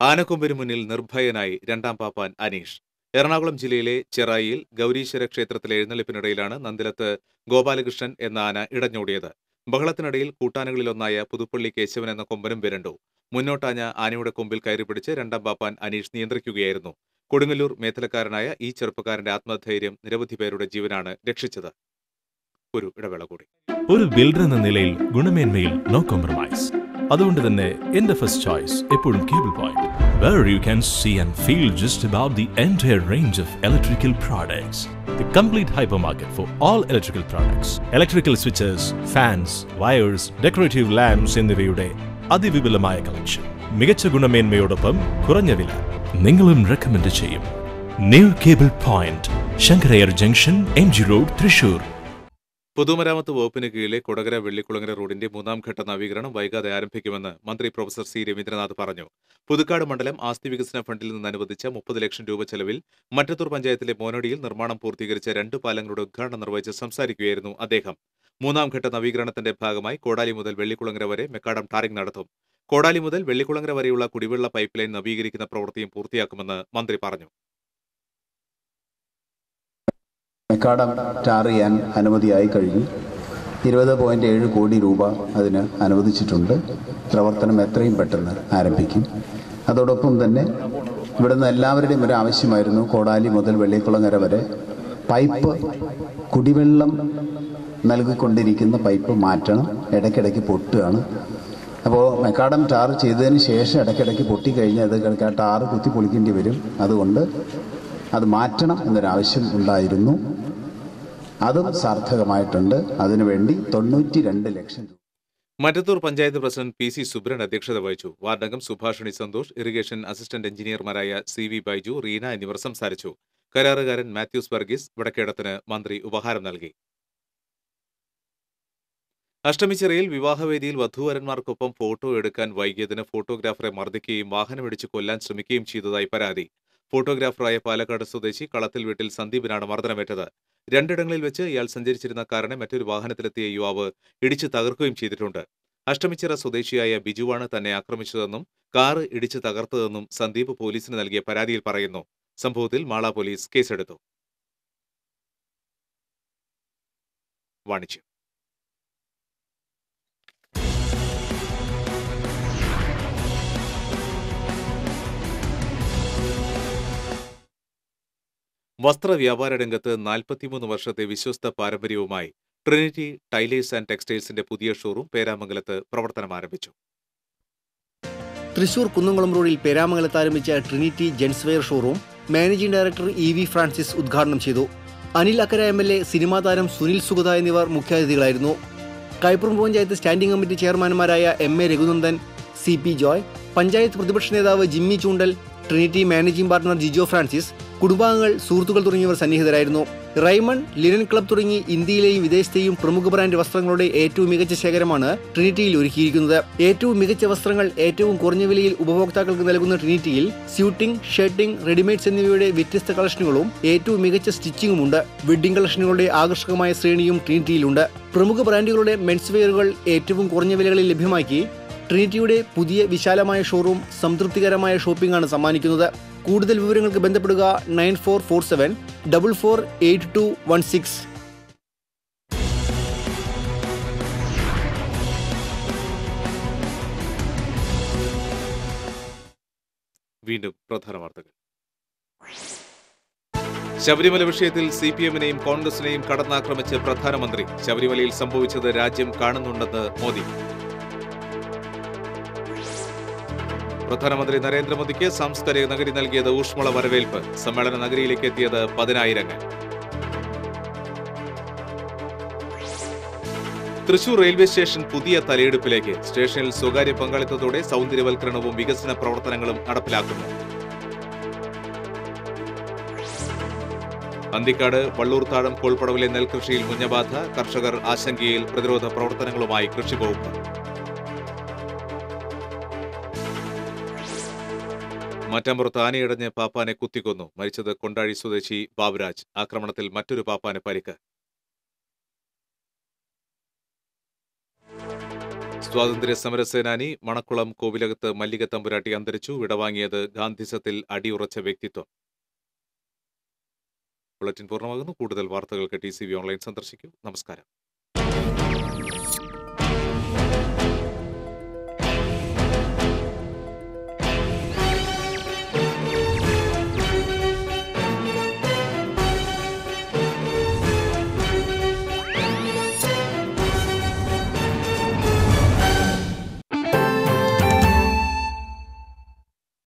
ആനക്കൊമ്പിന് മുന്നിൽ നിർഭയനായി 2ാം പാപ്പാൻ അനീഷ്. എറണാകുളം ജില്ലയിലെ ചെറായിയിൽ ഗൗരീശ്വര ക്ഷേത്രത്തിലെ എഴുന്നള്ളിപ്പിനിടയിലാണ് നന്ദിലത്ത് ഗോപാലകൃഷ്ണൻ എന്ന ആന ഇടഞ്ഞോടിയത്. ബഹളത്തിനിടയിൽ കൂട്ടാനകളിലൊന്നായ പുതുപ്പള്ളി കേശവൻ എന്ന കൊമ്പനും വിരണ്ടു. മുന്നോട്ടാഞ്ഞ ആനയുടെ കൊമ്പിൽ കയറിപ്പിടിച്ച് 2ാം പാപ്പാൻ അനീഷ് നിയന്ത്രിക്കുകയായിരുന്നു. കൊടുങ്ങല്ലൂർ മേഖലക്കാരനായ ഈ ചെറുപ്പക്കാരന്റെ ആത്മധൈര്യം നിരവധി പേരുടെ ജീവനാണ് രക്ഷിച്ചത്. ഒരു ഇടവേള കൂടി. ഒരു ബിൽഡർ എന്ന നിലയിൽ ഗുണമേന്മയിൽ നോ കോംപ്രമൈസ്. അതുകൊണ്ട് തന്നെ എന്റെ ഫസ്റ്റ് ചോയ്സ് എപ്പോഴും cable point, where you can see and feel just about the entire range of electrical products. The complete hypermarket for all electrical products. Electrical switches, fans, wires, decorative lamps എന്നിവയുടെ അതിവിപുലമായ collection. മികച്ച ഗുണമേന്മയോടൊപ്പം കുറഞ്ഞ വില. നിങ്ങളും recommend ചെയ്യും. New cable point, Sankara Iyer junction, MG road, Thrissur. പൊതുമരാമത്ത് വകുപ്പിന് കീഴിലെ കൊടകര വെള്ളിക്കുളങ്ങര റോഡിന്റെ 3ാം ഘട്ട നവീകരണം വൈകാതെ ആരംഭിക്കുമെന്ന് മന്ത്രി പ്രൊഫസർ സി രവീന്ദ്രനാഥ് പറഞ്ഞു. പുതുക്കാട് മണ്ഡലം ആസ്തി വികസന ഫണ്ടിൽ നിന്ന് അനുവദിച്ച 30 ലക്ഷം രൂപ ചെലവിൽ മറ്റത്തൂർ പഞ്ചായത്തിലെ മോനോടിയിൽ നിർമ്മാണം പൂർത്തീകരിച്ച 2 പാലങ്ങളുടെ ഉദ്ഘാടനം നിർവഹിച്ച് സംസാരിക്കുകയായിരുന്നു അദ്ദേഹം. 3ാം ഘട്ട നവീകരണത്തിന്റെ ഭാഗമായി കോടാലി മുതൽ വെള്ളിക്കുളങ്ങര വരെ മെക്കാഡം ടാറിംഗ് നടത്തും. കോടാലി മുതൽ വെള്ളിക്കുളങ്ങര വരെയുള്ള കുടിവെള്ള പൈപ്പ് ലൈൻ നവീകരിക്കുന്ന പ്രവൃത്തിയും പൂർത്തിയാക്കുമെന്ന് മന്ത്രി പറഞ്ഞു. മെക്കാഡം ടാർ ചെയ്യാൻ അനുമതിയായി കഴിഞ്ഞു. 20.7 കോടി രൂപ അതിന് അനുവദിച്ചിട്ടുണ്ട്. പ്രവർത്തനം എത്രയും പെട്ടെന്ന് ആരംഭിക്കും. അതോടൊപ്പം തന്നെ ഇവിടുന്ന് എല്ലാവരുടെയും ഒരു ആവശ്യമായിരുന്നു കോടാലി മുതൽ വെള്ളിക്കുളങ്ങര വരെ പൈപ്പ് കുടിവെള്ളം നൽകിക്കൊണ്ടിരിക്കുന്ന പൈപ്പ് മാറ്റണം. ഇടയ്ക്കിടയ്ക്ക് പൊട്ടുകയാണ്. അപ്പോൾ മെക്കാഡം ടാർ ചെയ്തതിന് ശേഷം ഇടയ്ക്കിടയ്ക്ക് പൊട്ടിക്കഴിഞ്ഞാൽ അത് ടാറ് കുത്തി പൊളിക്കേണ്ടി വരും. അതുകൊണ്ട് അത് മാറ്റണം എന്നൊരാവശ്യം ഉണ്ടായിരുന്നു. അതും സാർത്ഥകമായിട്ടുണ്ട്. അതിനുവേണ്ടി 92 ലക്ഷം രൂപ. Mattathur panchayat president P C Subran അധ്യക്ഷത വഹിച്ചു. വാർഡംഗം സുഭാഷിണി സന്തോഷ്, ഇറിഗേഷൻ അസിസ്റ്റന്റ് എഞ്ചിനീയർമാരായ സി വി ബൈജു, റീന എന്നിവർ സംസാരിച്ചു. കരാറുകാരൻ മാത്യൂസ് വർഗീസ് വടക്കേടത്തിന് മന്ത്രി ഉപഹാരം നൽകി. അഷ്ടമിച്ചിറയിൽ വിവാഹവേദിയിൽ വധൂവരന്മാർക്കൊപ്പം ഫോട്ടോ എടുക്കാൻ വൈകിയതിന് ഫോട്ടോഗ്രാഫറെ മർദ്ദിക്കുകയും വാഹനമിടിച്ച് കൊല്ലാൻ ശ്രമിക്കുകയും ചെയ്തതായി പരാതി. ഫോട്ടോഗ്രാഫറായ പാലക്കാട് സ്വദേശി കളത്തിൽ വീട്ടിൽ സന്ദീപിനാണ് മർദ്ദനമേറ്റത്. 2 ഇടങ്ങളിൽ വെച്ച് ഇയാൾ സഞ്ചരിച്ചിരുന്ന കാറിനെ മറ്റൊരു വാഹനത്തിലെത്തിയ യുവാവ് ഇടിച്ച് തകർക്കുകയും ചെയ്തിട്ടുണ്ട്. അഷ്ടമിച്ചിറ സ്വദേശിയായ ബിജുവാണ് തന്നെ ആക്രമിച്ചതെന്നും കാറ് ഇടിച്ച് തകർത്തതെന്നും സന്ദീപ് പോലീസിന് നൽകിയ പരാതിയിൽ പറയുന്നു. സംഭവത്തിൽ മാള പോലീസ് കേസെടുത്തു. വാണിജ്യം. വസ്ത്രവ്യാപാര രംഗത്ത് 43 വർഷത്തെ വിശ്വസ്ത പാരമ്പര്യവുമായി ട്രിനിറ്റി ടൈലേഴ്സ് ആൻഡ് ടെക്സ്റ്റൈൽസിന്റെ പുതിയ ഷോറൂം പേരാമംഗലത്ത് പ്രവർത്തനം ആരംഭിച്ചു. തൃശൂർ കുന്നംകുളം റോഡിൽ പേരാമംഗലത്ത് ആരംഭിച്ച Trinity gentswear showroom managing director EV Francis ഉദ്ഘാടനം ചെയ്തു. അനിൽ അക്കര MLA, സിനിമാ താരം സുനിൽ സുഗത എന്നിവർ മുഖ്യാതിഥികളായിരുന്നു. കൈപ്പുറം പഞ്ചായത്ത് സ്റ്റാൻഡിംഗ് കമ്മിറ്റി ചെയർമാൻമാരായ MA രഘുനന്ദൻ, CP ജോയ്, പഞ്ചായത്ത് പ്രതിപക്ഷ നേതാവ് Jimmy Choondal, Trinity managing partner Jijo Francis, കുടുംബാംഗങ്ങൾ, സുഹൃത്തുക്കൾ തുടങ്ങിയവർ സന്നിഹിതരായിരുന്നു. റൈമൺ, ലിനൻ ക്ലബ് തുടങ്ങി ഇന്ത്യയിലെയും വിദേശത്തെയും പ്രമുഖ ബ്രാൻഡ് വസ്ത്രങ്ങളുടെ ഏറ്റവും മികച്ച ശേഖരമാണ് ട്രിനിറ്റിയിൽ ഒരുക്കിയിരിക്കുന്നത്. ഏറ്റവും മികച്ച വസ്ത്രങ്ങൾ ഏറ്റവും കുറഞ്ഞ വിലയിൽ ഉപഭോക്താക്കൾക്ക് നൽകുന്ന ട്രിനിറ്റിയിൽ സ്യൂട്ടിംഗ്, ഷർട്ടിംഗ്, റെഡിമെയ്ഡ്സ് എന്നിവയുടെ വ്യത്യസ്ത കളക്ഷനുകളും ഏറ്റവും മികച്ച സ്റ്റിച്ചിങ്ങുമുണ്ട്. വെഡ്ഡിംഗ് കളക്ഷനുകളുടെ ആകർഷകമായ ശ്രേണിയും ട്രിനിറ്റിയിലുണ്ട്. പ്രമുഖ ബ്രാൻഡുകളുടെ മെൻസ് വെയറുകൾ ഏറ്റവും കുറഞ്ഞ വിലകളിൽ ലഭ്യമാക്കി ട്രിനിറ്റിയുടെ പുതിയ വിശാലമായ ഷോറൂം സംതൃപ്തികരമായ ഷോപ്പിംഗാണ് സമ്മാനിക്കുന്നത്. കൂടുതൽ വിവരങ്ങൾക്ക് ബന്ധപ്പെടുക 9447448216. വീണ്ടും പ്രധാന വാർത്തകൾ. ശബരിമല വിഷയത്തിൽ CPM-നെയും കോൺഗ്രസിനെയും കടന്നാക്രമിച്ച് പ്രധാനമന്ത്രി. ശബരിമലയിൽ സംഭവിച്ചത് രാജ്യം കാണുന്നുണ്ടെന്ന് മോദി. പ്രധാനമന്ത്രി നരേന്ദ്രമോദിക്ക് സാംസ്കാരിക നഗരി നൽകിയത് ഊഷ്മള വരവേൽപ്പ്. സമ്മേളന നഗരിയിലേക്ക് എത്തിയത് 10,000-ങ്ങൾ. തൃശൂർ റെയിൽവേ സ്റ്റേഷൻ പുതിയ തലയെടുപ്പിലേക്ക്. സ്റ്റേഷനിൽ സ്വകാര്യ പങ്കാളിത്തത്തോടെ സൗന്ദര്യവൽക്കരണവും വികസന പ്രവർത്തനങ്ങളും നടപ്പിലാക്കുന്നു. അന്തിക്കാട് വള്ളൂർത്താഴം കോൾപ്പടവിലെ നെൽകൃഷിയിൽ മുഞ്ഞബാധ. കർഷകർ ആശങ്കയിൽ. പ്രതിരോധ പ്രവർത്തനങ്ങളുമായി കൃഷിവകുപ്പ്. മറ്റാമ്പുറത്ത് ആനയിടഞ്ഞ് പാപ്പാനെ കുത്തിക്കൊന്നു. മരിച്ചത് കൊണ്ടാഴി സ്വദേശി ബാബുരാജ്. ആക്രമണത്തിൽ മറ്റൊരു പാപ്പാന് പരിക്ക്. സ്വാതന്ത്ര്യ സമരസേനാനി മണക്കുളം കോവിലകത്ത് മല്ലിക തമ്പുരാട്ടി അന്തരിച്ചു. വിടവാങ്ങിയത് ഗാന്ധിസത്തിൽ അടിയുറച്ച വ്യക്തിത്വം. ബുള്ളറ്റിൻ പൂർണ്ണമാകുന്നു. കൂടുതൽ വാർത്തകൾക്ക് TCV ഓൺലൈൻ സന്ദർശിക്കൂ. നമസ്കാരം.